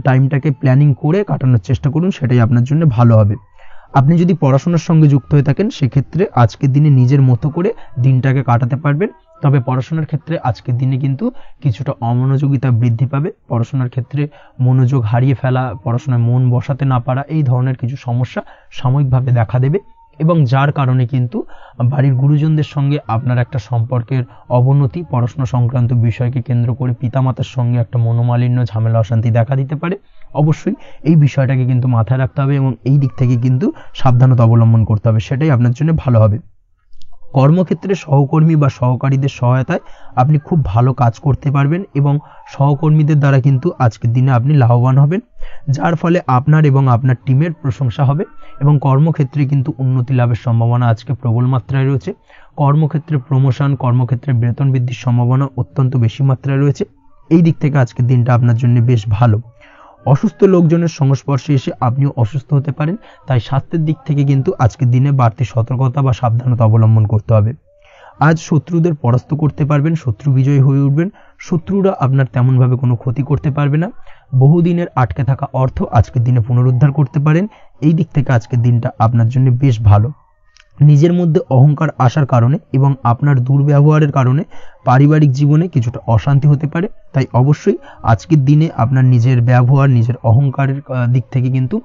টাইমটাকে প্ল্যানিং করে কাটানোর চেষ্টা করুন, সেটাই আপনার জন্য ভালো হবে। আপনি যদি পড়াশোনার সঙ্গে যুক্ত হয়ে থাকেন, সেক্ষেত্রে আজকের দিনে নিজের মতো করে দিনটাকে কাটাতে পারবেন। তবে পড়াশোনার ক্ষেত্রে আজকের দিনে কিন্তু কিছুটা অমনোযোগিতা বৃদ্ধি পাবে। পড়াশোনার ক্ষেত্রে মনোযোগ হারিয়ে ফেলা, পড়াশোনায় মন বসাতে না পারা, এই ধরনের কিছু সমস্যা সাময়িকভাবে দেখা দেবে এবং যার কারণে কিন্তু বাড়ির গুরুজনদের সঙ্গে আপনার একটা সম্পর্কের অবনতি, পড়াশোনা সংক্রান্ত বিষয়কে কেন্দ্র করে পিতামাতার সঙ্গে একটা মনোমালিন্য, ঝামেলা অশান্তি দেখা দিতে পারে। অবশ্যই এই বিষয়টাকে কিন্তু মাথায় রাখতে হবে এবং এই দিক থেকে কিন্তু সাবধানতা অবলম্বন করতে হবে, সেটাই আপনার জন্য ভালো হবে। কর্মক্ষেত্রে সহকর্মী বা সহকারীদের সহায়তায় আপনি খুব ভালো কাজ করতে পারবেন এবং সহকর্মীদের দ্বারা কিন্তু আজকের দিনে আপনি লাভবান হবেন, যার ফলে আপনার এবং আপনার টিমের প্রশংসা হবে এবং কর্মক্ষেত্রে কিন্তু উন্নতি লাভের সম্ভাবনা আজকে প্রবল মাত্রায় রয়েছে। কর্মক্ষেত্রে প্রমোশন, কর্মক্ষেত্রে বেতন বৃদ্ধির সম্ভাবনা অত্যন্ত বেশি মাত্রায় রয়েছে। এই দিক থেকে আজকের দিনটা আপনার জন্য বেশ ভালো। অসুস্থ লোকজনের সংস্পর্শে এসে আপনিও অসুস্থ হতে পারেন, তাই স্বাস্থ্যের দিক থেকে কিন্তু আজকের দিনে বাড়তি সতর্কতা বা সাবধানতা অবলম্বন করতে হবে। আজ শত্রুদের পরাস্ত করতে পারবেন, শত্রু বিজয়ী হয়ে উঠবেন। শত্রুরা আপনার তেমনভাবে কোনো ক্ষতি করতে পারবে না। বহুদিনের আটকে থাকা অর্থ আজকের দিনে পুনরুদ্ধার করতে পারেন। এই দিক থেকে আজকের দিনটা আপনার জন্য বেশ ভালো। নিজের মধ্যে অহংকার আসার কারণে এবং আপনার দুর্ব্যবহারের কারণে পারিবারিক জীবনে কিছুটা অশান্তি হতে পারে। তাই অবশ্যই আজকের দিনে আপনার নিজের ব্যবহার, নিজের অহংকারের দিক থেকে কিন্তু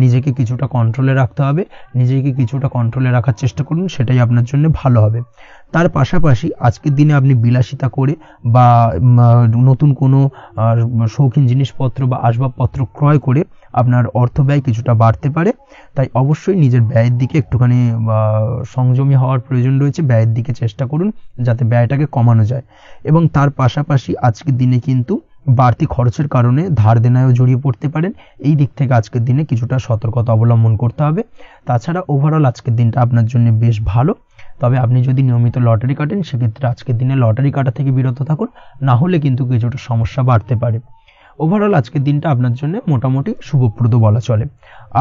নিজেকে কিছুটা কন্ট্রোলে রাখতে হবে। নিজেকে কিছুটা কন্ট্রোলে রাখার চেষ্টা করুন, সেটাই আপনার জন্য ভালো হবে। তার পাশাপাশি আজকের দিনে আপনি বিলাসিতা করে বা নতুন কোনো শৌখিন জিনিসপত্র বা আসবাবপত্র ক্রয় করে আপনার অর্থ ব্যয় কিছুটা বাড়তে পারে। তাই অবশ্যই নিজের ব্যয়ের দিকে একটুখানি সংযমী হওয়ার প্রয়োজন রয়েছে। ব্যয়ের দিকে চেষ্টা করুন যাতে ব্যয়টাকে কমানো যায় এবং তার পাশাপাশি আজকের দিনে কিন্তু বাড়তি খরচের কারণে ধার দেনায়ও জড়িয়ে পড়তে পারেন। এই দিক থেকে আজকের দিনে কিছুটা সতর্কতা অবলম্বন করতে হবে। তাছাড়া ওভারঅল আজকের দিনটা আপনার জন্য বেশ ভালো। তবে আপনি যদি নিয়মিত লটারি কাটেন, সেক্ষেত্রে আজকের দিনে লটারি কাটা থেকে বিরত থাকুন, না হলে কিন্তু কিছুটা সমস্যা বাড়তে পারে। ওভারঅল আজকের দিনটা আপনার জন্য মোটামুটি শুভপ্রদ বলা চলে।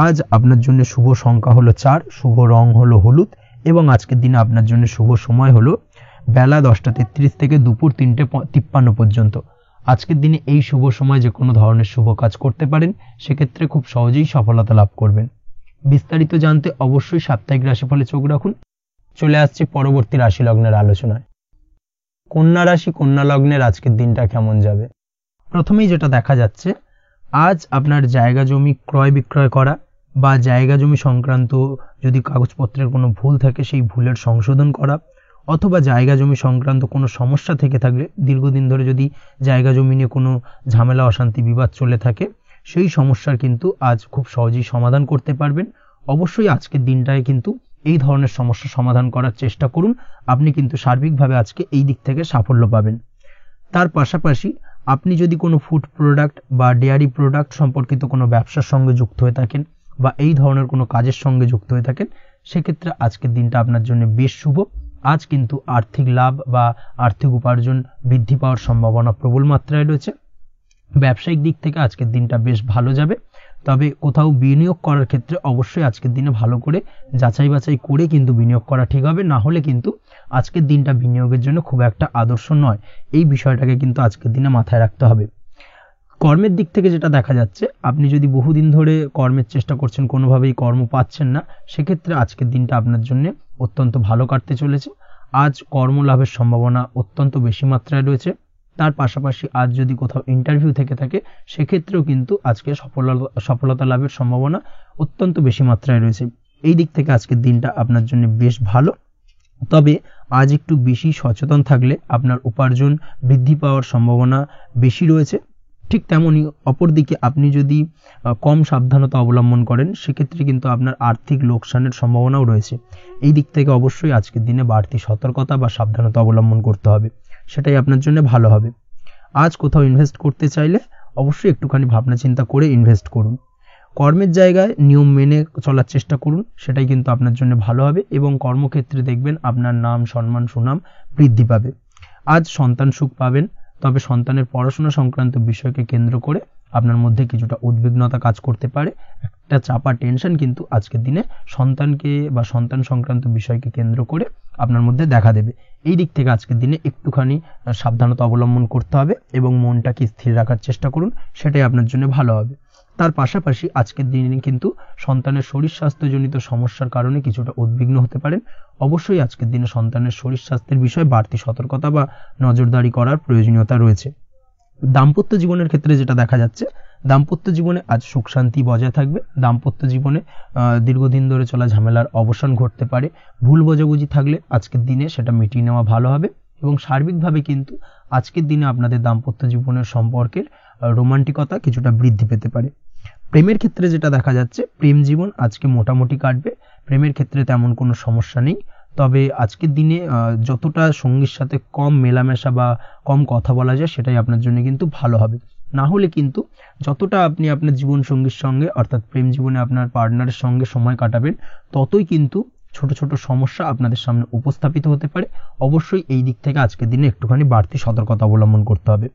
আজ আপনার জন্য শুভ সংখ্যা হলো 4, শুভ রং হলো হলুদ এবং আজকের দিনে আপনার জন্য শুভ সময় হলো বেলা 10:33 থেকে দুপুর 3:53 পর্যন্ত। আজকের দিনে এই শুভ সময় যে কোনো ধরনের শুভ কাজ করতে পারেন, সেক্ষেত্রে খুব সহজেই সফলতা লাভ করবেন। বিস্তারিত জানতে অবশ্যই সাপ্তাহিক রাশিফলে চোখ রাখুন। চলে আসছি পরবর্তী রাশি লগ্নের আলোচনায়। কন্যা রাশি কন্যা লগ্নের আজকের দিনটা কেমন যাবে? প্রথমেই যেটা দেখা যাচ্ছে, আজ আপনার জায়গা জমি ক্রয় বিক্রয় করা বা জায়গা জমি সংক্রান্ত যদি কাগজপত্রের কোনো ভুল থাকে সেই ভুলের সংশোধন করা, অথবা জায়গা জমি সংক্রান্ত কোনো সমস্যা থেকে থাকলে দীর্ঘদিন ধরে যদি জায়গা জমি নিয়ে কোনো ঝামেলা অশান্তি বিবাদ চলে থাকে সেই সমস্যার কিন্তু আজ খুব সহজেই সমাধান করতে পারবেন। অবশ্যই আজকের দিনটায় কিন্তু এই ধরনের সমস্যা সমাধান করার চেষ্টা করুন, আপনি কিন্তু সার্বিকভাবে আজকে এই দিক থেকে সাফল্য পাবেন। তার পাশাপাশি আপনি যদি কোনো ফুড প্রোডাক্ট বা ডেয়ারি প্রোডাক্ট সম্পর্কিত কোনো ব্যবসার সঙ্গে যুক্ত হয়ে থাকেন বা এই ধরনের কোনো কাজের সঙ্গে যুক্ত হয়ে থাকেন, সেক্ষেত্রে আজকের দিনটা আপনার জন্য বেশ শুভ। আজ কিন্তু আর্থিক লাভ বা আর্থিক উপার্জন বৃদ্ধি পাওয়ার সম্ভাবনা প্রবল মাত্রায় রয়েছে। ব্যবসায়িক দিক থেকে আজকের দিনটা বেশ ভালো যাবে, তবে কোথাও বিনিয়োগ করার ক্ষেত্রে অবশ্যই আজকের দিনে ভালো করে যাচাই বাছাই করে কিন্তু বিনিয়োগ করা ঠিক হবে, না হলে কিন্তু আজকের দিনটা বিনিয়োগের জন্য খুব একটা আদর্শ নয়। এই বিষয়টাকে কিন্তু আজকের দিনে মাথায় রাখতে হবে। কর্মের দিক থেকে যেটা দেখা যাচ্ছে, আপনি যদি বহুদিন ধরে কর্মের চেষ্টা করছেন, কোনোভাবেই কর্ম পাচ্ছেন না, সেক্ষেত্রে আজকের দিনটা আপনার জন্য অত্যন্ত ভালো কাটতে চলেছে। আজ কর্মলাভের সম্ভাবনা অত্যন্ত বেশি মাত্রায় রয়েছে। তার পাশাপাশি আজ যদি কোথাও ইন্টারভিউ থেকে থাকে সেক্ষেত্রেও কিন্তু আজকে সফলতা লাভের সম্ভাবনা অত্যন্ত বেশি মাত্রায় রয়েছে। এই দিক থেকে আজকের দিনটা আপনার জন্য বেশ ভালো, তবে আজ একটু বেশি সচেতন থাকলে আপনার উপার্জন বৃদ্ধি পাওয়ার সম্ভাবনা বেশি রয়েছে। ঠিক তেমনই অপরদিকে আপনি যদি কম সাবধানতা অবলম্বন করেন সেক্ষেত্রে কিন্তু আপনার আর্থিক লোকসানের সম্ভাবনাও রয়েছে। এই দিক থেকে অবশ্যই আজকের দিনে বাড়তি সতর্কতা বা সাবধানতা অবলম্বন করতে হবে, সেটাই আপনার জন্য ভালো হবে। আজ কোথাও ইনভেস্ট করতে চাইলে অবশ্যই একটুখানি ভাবনা চিন্তা করে ইনভেস্ট করুন। কর্মের জায়গায় নিয়ম মেনে চলার চেষ্টা করুন, সেটাই কিন্তু আপনার জন্য ভালো হবে এবং কর্মক্ষেত্রে দেখবেন আপনার নাম সম্মান সুনাম বৃদ্ধি পাবে। আজ সন্তান সুখ পাবেন, তবে সন্তানের পড়াশোনা সংক্রান্ত বিষয়কে কেন্দ্র করে আপনার মধ্যে কিছুটা উদ্বিগ্নতা কাজ করতে পারে। একটা চাপা টেনশন কিন্তু আজকের দিনে সন্তানকে বা সন্তান সংক্রান্ত বিষয়কে কেন্দ্র করে আপনার মধ্যে দেখা দেবে। এই দিক থেকে আজকের দিনে একটুখানি সাবধানতা অবলম্বন করতে হবে এবং মনটাকে স্থির রাখার চেষ্টা করুন, সেটাই আপনার জন্য ভালো হবে। তার পাশাপাশি আজকের দিনে কিন্তু সন্তানের শরীর স্বাস্থ্যজনিত সমস্যার কারণে কিছুটা উদ্বিগ্ন হতে পারেন। অবশ্যই আজকের দিনে সন্তানের শরীর স্বাস্থ্যের বিষয়ে বাড়তি সতর্কতা বা নজরদারি করার প্রয়োজনীয়তা রয়েছে। দাম্পত্য জীবনের ক্ষেত্রে যেটা দেখা যাচ্ছে, দাম্পত্য জীবনে আজ সুখ শান্তি বজায় থাকবে। দাম্পত্য জীবনে দীর্ঘদিন ধরে চলা ঝামেলার অবসান ঘটতে পারে। ভুল বোঝাবুঝি থাকলে আজকের দিনে সেটা মিটিয়ে নেওয়া ভালো হবে এবং সার্বিকভাবে কিন্তু আজকের দিনে আপনাদের দাম্পত্য জীবনের সম্পর্কের রোমান্টিকতা কিছুটা বৃদ্ধি পেতে পারে। প্রেমের ক্ষেত্রে যেটা দেখা যাচ্ছে, প্রেম জীবন আজকে মোটামুটি কাটবে। প্রেমের ক্ষেত্রে তেমন কোনো সমস্যা নেই, তবে আজকের দিনে যতটা সঙ্গীর সাথে কম মেলামেশা বা কম কথা বলা যায় সেটাই আপনার জন্য কিন্তু ভালো হবে। না হলে কিন্তু যতটা আপনি আপনার জীবন সঙ্গীর সঙ্গে অর্থাৎ প্রেম জীবনে আপনার পার্টনারের সঙ্গে সময় কাটাবেন, ততই কিন্তু ছোট ছোট সমস্যা আপনাদের সামনে উপস্থাপিত হতে পারে। অবশ্যই এই দিক থেকে আজকের দিনে একটুখানি বাড়তি সতর্কতা অবলম্বন করতে হবে।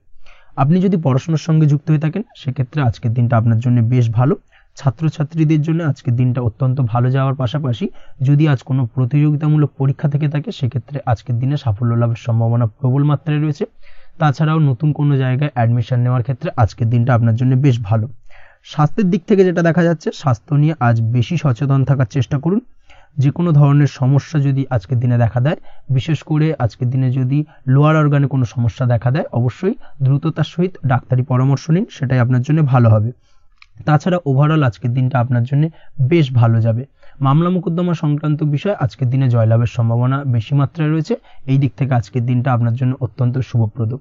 আপনি যদি পড়াশোনার সঙ্গে যুক্ত হয়ে থাকেন সেক্ষেত্রে আজকের দিনটা আপনার জন্য বেশ ভালো। ছাত্রছাত্রীদের জন্য আজকের দিনটা অত্যন্ত ভালো যাওয়ার পাশাপাশি যদি আজ কোনো প্রতিযোগিতামূলক পরীক্ষা থেকে থাকে সেক্ষেত্রে আজকের দিনে সাফল্য লাভের সম্ভাবনা প্রবল মাত্রায় রয়েছে। তাছাড়াও নতুন কোনো জায়গায় অ্যাডমিশন নেওয়ার ক্ষেত্রে আজকের দিনটা আপনার জন্য বেশ ভালো। স্বাস্থ্যের দিক থেকে যেটা দেখা যাচ্ছে, স্বাস্থ্য নিয়ে আজ বেশি সচেতন থাকার চেষ্টা করুন। যে কোনো ধরনের সমস্যা যদি আজকের দিনে দেখা দেয়, বিশেষ করে আজকের দিনে যদি লোয়ার অর্গানে কোনো সমস্যা দেখা দেয়, অবশ্যই দ্রুততার সহিত ডাক্তারি পরামর্শ নিন, সেটাই আপনার জন্য ভালো হবে। তাছাড়া ওভারঅল আজকের দিনটা আপনার জন্য বেশ ভালো যাবে। মামলা মোকদ্দমা সংক্রান্ত বিষয় আজকের দিনে জয়লাভের সম্ভাবনা বেশি মাত্রায় রয়েছে। এই দিক থেকে আজকের দিনটা আপনার জন্য অত্যন্ত শুভপ্রদ।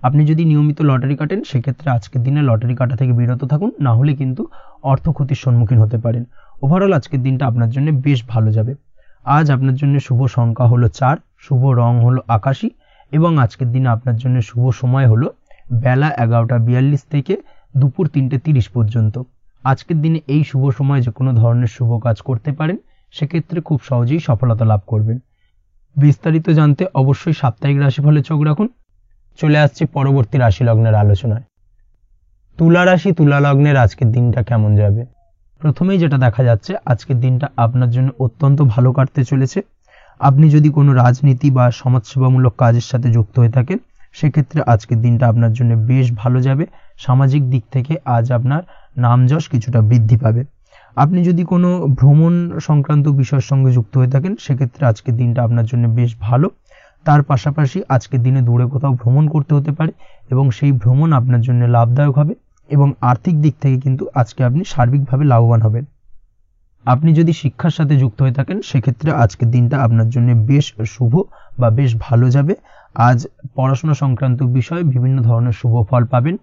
আপনি যদি নিয়মিত লটারি কাটেন সেক্ষেত্রে আজকের দিনে লটারি কাটা থেকে বিরত থাকুন, না হলে কিন্তু অর্থ ক্ষতির সম্মুখীন হতে পারেন। ওভারঅল আজকের দিনটা আপনার জন্য বেশ ভালো যাবে। আজ আপনার জন্য শুভ সংখ্যা হলো 4, শুভ রং হলো আকাশী এবং আজকের দিনে আপনার জন্য শুভ সময় হলো বেলা 11:42 থেকে দুপুর 3:30 পর্যন্ত। আজকের দিনে এই শুভ সময় যে কোনো ধরনের শুভ কাজ করতে পারেন, সেক্ষেত্রে খুব সহজেই সফলতা লাভ করবেন। বিস্তারিত জানতে অবশ্যই সাপ্তাহিক রাশিফলে চোখ রাখুন। চলে আসছে পরবর্তী রাশি লগ্নের আলোচনায়। তুলা রাশি তুলা লগ্নের আজকের দিনটা কেমন যাবে? প্রথমেই যেটা দেখা যাচ্ছে, আজকের দিনটা আপনার জন্য অত্যন্ত ভালো কাটতে চলেছে। আপনি যদি কোনো রাজনীতি বা সমাজসেবামূলক কাজের সাথে যুক্ত হয়ে থাকেন সেক্ষেত্রে আজকের দিনটা আপনার জন্য বেশ ভালো যাবে। সামাজিক দিক থেকে আজ আপনার নাম যশ কিছুটা বৃদ্ধি পাবে। আপনি যদি কোনো ভ্রমণ সংক্রান্ত বিষয়ের সঙ্গে যুক্ত হয়ে থাকেন সেক্ষেত্রে আজকের দিনটা আপনার জন্য বেশ ভালো। তার পাশাপাশি আজকের দিনে দূরে কোথাও ভ্রমণ করতে হতে পারে এবং সেই ভ্রমণ আপনার জন্য লাভদায়ক হবে এবং আর্থিক দিক থেকে কিন্তু আজকে আপনি সার্বিকভাবে লাভবান হবেন। আপনি যদি শিক্ষার সাথে যুক্ত হয়ে থাকেন সেক্ষেত্রে আজকের দিনটা আপনার জন্য বেশ শুভ বা বেশ ভালো যাবে। আজ পড়াশোনা সংক্রান্ত বিষয়ে বিভিন্ন ধরনের শুভ ফল পাবেন।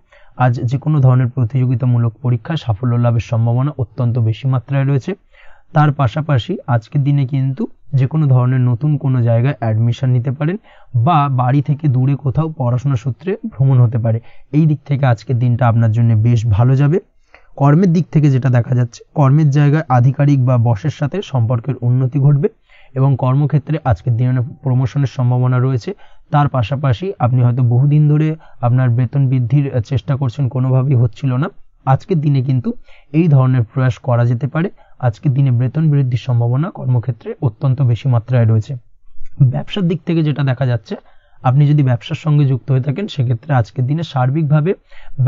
আজ যে কোনো ধরনের প্রতিযোগিতামূলক পরীক্ষায় সাফল্য লাভের সম্ভাবনা অত্যন্ত বেশি মাত্রায় রয়েছে। তার পাশাপাশি আজকের দিনে কিন্তু যে কোনো ধরনের নতুন কোনো জায়গায় অ্যাডমিশন নিতে পারেন বা বাড়ি থেকে দূরে কোথাও পড়াশোনা সূত্রে ভ্রমণ হতে পারে। এই দিক থেকে আজকের দিনটা আপনার জন্য বেশ ভালো যাবে। কর্মের দিক থেকে যেটা দেখা যাচ্ছে, কর্মের জায়গায় আধিকারিক বা বসের সাথে সম্পর্কের উন্নতি ঘটবে এবং কর্মক্ষেত্রে আজকের দিনে প্রমোশনের সম্ভাবনা রয়েছে। তার পাশাপাশি আপনি হয়তো বহুদিন ধরে আপনার বেতন বৃদ্ধির চেষ্টা করছেন, কোনোভাবেই হচ্ছিল না। আজকের দিনে কিন্তু এই ধরনের প্রয়াস করা যেতে পারে। আজকের দিনে বেতন বৃদ্ধির সম্ভাবনা কর্মক্ষেত্রে অত্যন্ত বেশি মাত্রায় রয়েছে। ব্যবসার দিক থেকে যেটা দেখা যাচ্ছে, আপনি যদি ব্যবসার সঙ্গে যুক্ত হয়ে থাকেন সেক্ষেত্রে আজকের দিনে সার্বিকভাবে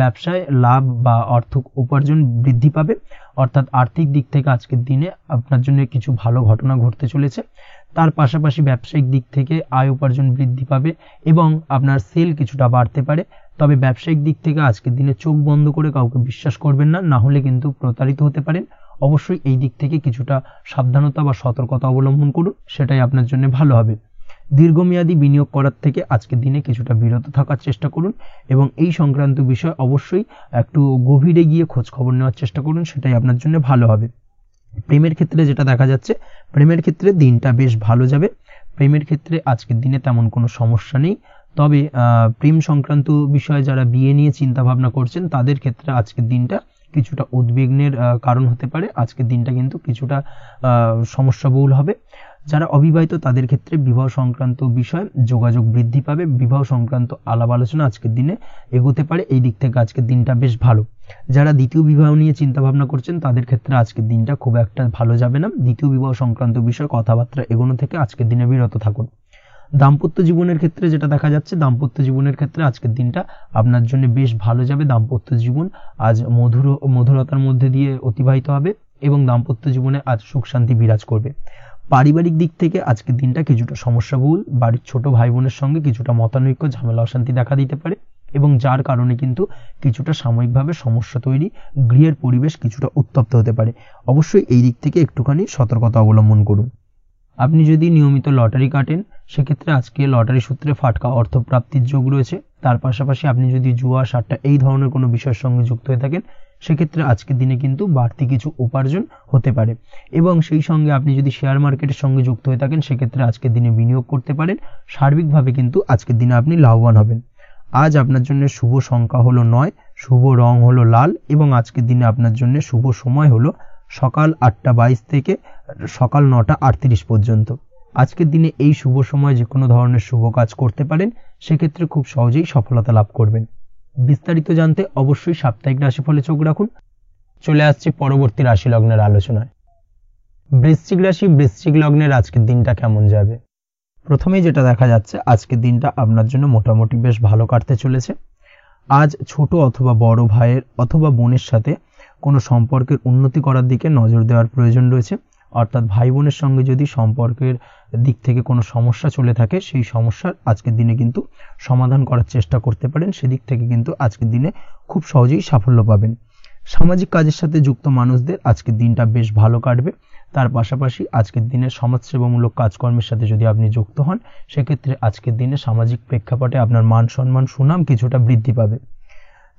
ব্যবসায় লাভ বা অর্থ উপার্জন বৃদ্ধি পাবে, অর্থাৎ আর্থিক দিক থেকে আজকের দিনে আপনার জন্য কিছু ভালো ঘটনা ঘটতে চলেছে। তার পাশাপাশি ব্যবসায়িক দিক থেকে আয় উপার্জন বৃদ্ধি পাবে এবং আপনার সেল কিছুটা বাড়তে পারে। তবে ব্যবসায়িক দিক থেকে আজকের দিনে চোখ বন্ধ করে কাউকে বিশ্বাস করবেন না, না হলে কিন্তু প্রতারিত হতে পারেন। অবশ্যই এই দিক থেকে কিছুটা সাবধানতা বা সতর্কতা অবলম্বন করুন, সেটাই আপনার জন্য ভালো হবে। দীর্ঘমেয়াদী বিনিয়োগ করার থেকে আজকের দিনে কিছুটা বিরত থাকার চেষ্টা করুন এবং এই সংক্রান্ত বিষয় অবশ্যই একটু গভীরে গিয়ে খোঁজ খবর নেওয়ার চেষ্টা করুন, সেটাই আপনার জন্য ভালো হবে। প্রেমের ক্ষেত্রে যেটা দেখা যাচ্ছে, প্রেমের ক্ষেত্রে দিনটা বেশ ভালো যাবে। প্রেমের ক্ষেত্রে আজকের দিনে তেমন কোনো সমস্যা নেই। তবে প্রেম সংক্রান্ত বিষয়ে যারা বিয়ে নিয়ে চিন্তা ভাবনা করছেন তাদের ক্ষেত্রে আজকের দিনটা কিছুটা উদ্বিগ্নের কারণ হতে পারে। আজকের দিনটা কিন্তু কিছুটা সমস্যাবহুল হবে। যারা অবিবাহিত তাদের ক্ষেত্রে বিবাহ সংক্রান্ত বিষয়ে যোগাযোগ বৃদ্ধি পাবে, বিবাহ সংক্রান্ত আলাপ আলোচনা আজকের দিনে এগোতে পারে। এই দিক থেকে আজকের দিনটা বেশ ভালো। যারা দ্বিতীয় বিবাহ নিয়ে চিন্তা ভাবনা করছেন তাদের ক্ষেত্রে আজকের দিনটা খুব একটা ভালো যাবে না। দ্বিতীয় বিবাহ সংক্রান্ত বিষয়ে কথাবার্তা এগোনো থেকে আজকের দিনে বিরত থাকুন। দাম্পত্য জীবনের ক্ষেত্রে যেটা দেখা যাচ্ছে, দাম্পত্য জীবনের ক্ষেত্রে আজকের দিনটা আপনার জন্য বেশ ভালো যাবে। দাম্পত্য জীবন আজ মধুরতার মধ্যে দিয়ে অতিবাহিত হবে এবং দাম্পত্য জীবনে আজ সুখ শান্তি বিরাজ করবে। পারিবারিক দিক থেকে আজকের দিনটা কিছুটা সমস্যাবহুল। বাড়ির ছোট ভাই বোনের সঙ্গে কিছুটা মতানৈক্য, ঝামেলা অশান্তি দেখা দিতে পারে এবং যার কারণে কিন্তু কিছুটা সাময়িকভাবে সমস্যা তৈরি, গৃহের পরিবেশ কিছুটা উত্তপ্ত হতে পারে। অবশ্যই এই দিক থেকে একটুখানি সতর্কতা অবলম্বন করুন। আপনি যদি নিয়মিত লটারি কাটেন সেক্ষেত্রে আজকে লটারি সূত্রে ফাটকা অর্থপ্রাপ্তির যোগ রয়েছে। তার পাশাপাশি আপনি যদি জুয়া সাট্টা এই ধরনের কোনো বিষয়ের সঙ্গে যুক্ত হয়ে থাকেন সেক্ষেত্রে আজকের দিনে কিন্তু বাড়তি কিছু উপার্জন হতে পারে এবং সেই সঙ্গে আপনি যদি শেয়ার মার্কেটের সঙ্গে যুক্ত হয়ে থাকেন সেক্ষেত্রে আজকের দিনে বিনিয়োগ করতে পারেন। সার্বিকভাবে কিন্তু আজকের দিনে আপনি লাভবান হবেন। আজ আপনার জন্য শুভ সংখ্যা হলো 9, শুভ রং হলো লাল এবং আজকের দিনে আপনার জন্য শুভ সময় হলো সকাল 8:22 থেকে সকাল 9:38 পর্যন্ত। আজকের দিনে এই শুভ সময় যে কোনো ধরনের শুভ কাজ করতে পারেন, সেক্ষেত্রে খুব সহজেই সফলতা লাভ করবেন। বিস্তারিত জানতে অবশ্যই সাপ্তাহিক রাশিফলে চোখ রাখুন। চলে আসছে পরবর্তী রাশি লগ্নের আলোচনায়। বৃশ্চিক রাশি, বৃশ্চিক লগ্নের আজকের দিনটা কেমন যাবে? প্রথমেই যেটা দেখা যাচ্ছে, আজকের দিনটা আপনার জন্য মোটামুটি বেশ ভালো কাটতে চলেছে। আজ ছোট অথবা বড় ভাইয়ের অথবা বোনের সাথে কোনো সম্পর্কের উন্নতি করার দিকে নজর দেওয়ার প্রয়োজন রয়েছে। অর্থাৎ ভাই বোনের সঙ্গে যদি সম্পর্কের দিক থেকে কোনো সমস্যা চলে থাকে সেই সমস্যার আজকের দিনে কিন্তু সমাধান করার চেষ্টা করতে পারেন। সেদিক থেকে কিন্তু আজকের দিনে খুব সহজেই সাফল্য পাবেন। সামাজিক কাজের সাথে যুক্ত মানুষদের আজকের দিনটা বেশ ভালো কাটবে। তার পাশাপাশি আজকের দিনে সমাজসেবামূলক কাজকর্মের সাথে যদি আপনি যুক্ত হন সেক্ষেত্রে আজকের দিনে সামাজিক প্রেক্ষাপটে আপনার মান সম্মান সুনাম কিছুটা বৃদ্ধি পাবে।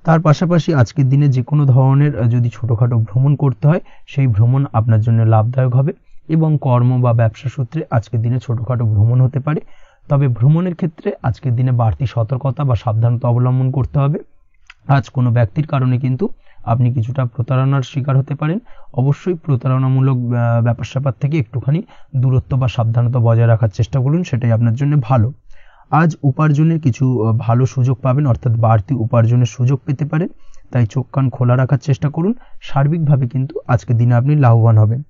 তার পাশাপাশি আজকের দিনে যে কোনো ধরনের যদি ছোটখাটো ভ্রমণ করতে হয় সেই ভ্রমণ আপনার জন্য লাভদায়ক হবে এবং কর্ম বা ব্যবসা সূত্রে আজকের দিনে ছোটখাটো ভ্রমণ হতে পারে। তবে ভ্রমণের ক্ষেত্রে আজকের দিনে বাড়তি সতর্কতা বা সাবধানতা অবলম্বন করতে হবে। আজ কোনো ব্যক্তির কারণে কিন্তু আপনি কিছুটা প্রতারণার শিকার হতে পারেন। অবশ্যই প্রতারণামূলক ব্যাপার স্যাপার থেকে একটুখানি দূরত্ব বা সাবধানতা বজায় রাখার চেষ্টা করুন, সেটাই আপনার জন্য ভালো। আজ উপার্জনের কিছু ভালো সুযোগ পাবেন, অর্থাৎ বাড়তি উপার্জনের সুযোগ পেতে পারেন, তাই চোখ কান খোলা রাখার চেষ্টা করুন। সার্বিকভাবে কিন্তু আজকের দিনে আপনি লাভবান হবেন।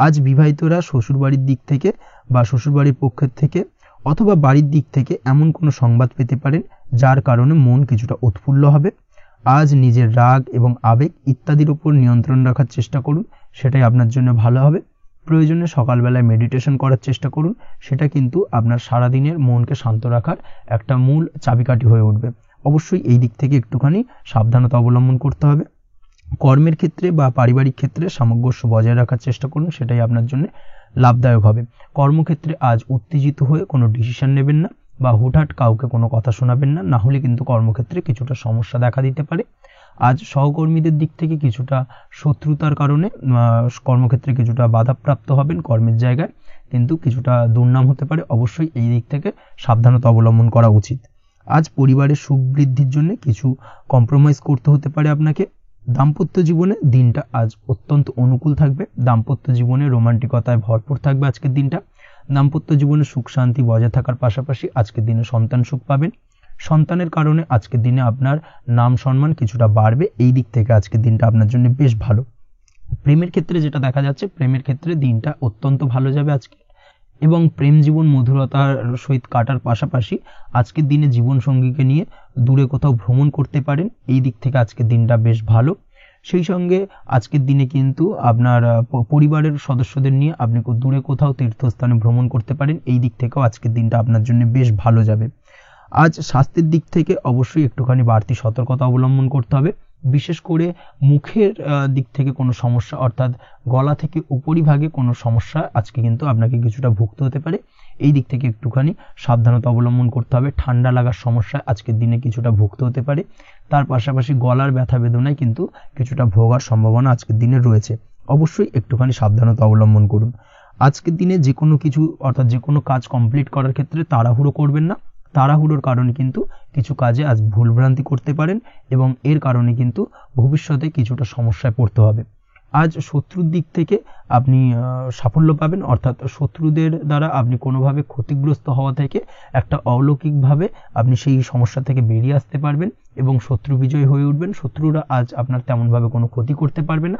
আজ বিবাহিতরা শ্বশুরবাড়ির দিক থেকে বা শ্বশুরবাড়ির পক্ষের থেকে অথবা বাড়ির দিক থেকে এমন কোনো সংবাদ পেতে পারেন যার কারণে মন কিছুটা উৎফুল্ল হবে। আজ নিজের রাগ এবং আবেগ ইত্যাদির উপর নিয়ন্ত্রণ রাখার চেষ্টা করুন, সেটাই আপনার জন্য ভালো হবে। প্রয়োজনে সকালবেলায় মেডিটেশন করার চেষ্টা করুন, সেটা কিন্তু আপনার সারাদিনের মনকে শান্ত রাখার একটা মূল চাবিকাঠি হয়ে উঠবে। অবশ্যই এই দিক থেকে একটুখানি সাবধানতা অবলম্বন করতে হবে। কর্মের ক্ষেত্রে বা পারিবারিক ক্ষেত্রে সামঞ্জস্য বজায় রাখার চেষ্টা করুন, সেটাই আপনার জন্য লাভদায়ক হবে। কর্মক্ষেত্রে আজ উত্তেজিত হয়ে কোনো ডিসিশন নেবেন না বা হুটহাট কাউকে কোনো কথা শোনাবেন না, না হলে কিন্তু কর্মক্ষেত্রে কিছুটা সমস্যা দেখা দিতে পারে। আজ সহকর্মীদের দিক থেকে কিছুটা শত্রুতার কারণে কর্মক্ষেত্রে কিছুটা বাধাপ্রাপ্ত হবেন, কর্মের জায়গায় কিন্তু কিছুটা দুর্নাম হতে পারে। অবশ্যই এই দিক থেকে সাবধানতা অবলম্বন করা উচিত। আজ পরিবারের সুখ বৃদ্ধির জন্য কিছু কম্প্রোমাইজ করতে হতে পারে আপনাকে। দাম্পত্য জীবনে দিনটা আজ অত্যন্ত অনুকূল থাকবে। দাম্পত্য জীবনে রোমান্টিকতায় ভরপুর থাকবে আজকের দিনটা। দাম্পত্য জীবনে সুখ শান্তি বজায় থাকার পাশাপাশি আজকের দিনে সন্তান সুখ পাবেন। সন্তানের কারণে আজকের দিনে আপনার নাম সম্মান কিছুটা বাড়বে। এই দিক থেকে আজকের দিনটা আপনার জন্য বেশ ভালো। প্রেমের ক্ষেত্রে যেটা দেখা যাচ্ছে, প্রেমের ক্ষেত্রে দিনটা অত্যন্ত ভালো যাবে আজকে, এবং প্রেম জীবন মধুরতার সহিত কাটার পাশাপাশি আজকের দিনে জীবন সঙ্গীকে নিয়ে দূরে কোথাও ভ্রমণ করতে পারেন। এই দিক থেকে আজকের দিনটা বেশ ভালো। সেই সঙ্গে আজকের দিনে কিন্তু আপনার পরিবারের সদস্যদের নিয়ে আপনি দূরে কোথাও তীর্থস্থানে ভ্রমণ করতে পারেন। এই দিক থেকেও আজকের দিনটা আপনার জন্য বেশ ভালো যাবে। আজ স্বাস্থ্যের দিক থেকে অবশ্যই একটুখানি বাড়তি সতর্কতা অবলম্বন করতে হবে। বিশেষ করে মুখের দিক থেকে কোনো সমস্যা, অর্থাৎ গলা থেকে উপরিভাগে কোনো সমস্যা আজকে কিন্তু আপনাকে কিছুটা ভুগতে হতে পারে। এই দিক থেকে একটুখানি সাবধানতা অবলম্বন করতে হবে। ঠান্ডা লাগার সমস্যায় আজকের দিনে কিছুটা ভুগতে হতে পারে। তার পাশাপাশি গলার ব্যথা বেদনায় কিন্তু কিছুটা ভোগার সম্ভাবনা আজকের দিনে রয়েছে। অবশ্যই একটুখানি সাবধানতা অবলম্বন করুন। আজকের দিনে যে কোনো কিছু, অর্থাৎ যে কোনো কাজ কমপ্লিট করার ক্ষেত্রে তাড়াহুড়ো করবেন না। তাড়াহুড়োর কারণে কিন্তু কিছু কাজে আজ ভুলভ্রান্তি করতে পারেন এবং এর কারণে কিন্তু ভবিষ্যতে কিছুটা সমস্যায় পড়তে হবে। আজ শত্রুর দিক থেকে আপনি সাফল্য পাবেন, অর্থাৎ শত্রুদের দ্বারা আপনি কোনোভাবে ক্ষতিগ্রস্ত হওয়া থেকে একটা অলৌকিকভাবে আপনি সেই সমস্যা থেকে বেরিয়ে আসতে পারবেন এবং শত্রু বিজয় হয়ে উঠবেন। শত্রুরা আজ আপনার তেমনভাবে কোনো ক্ষতি করতে পারবে না।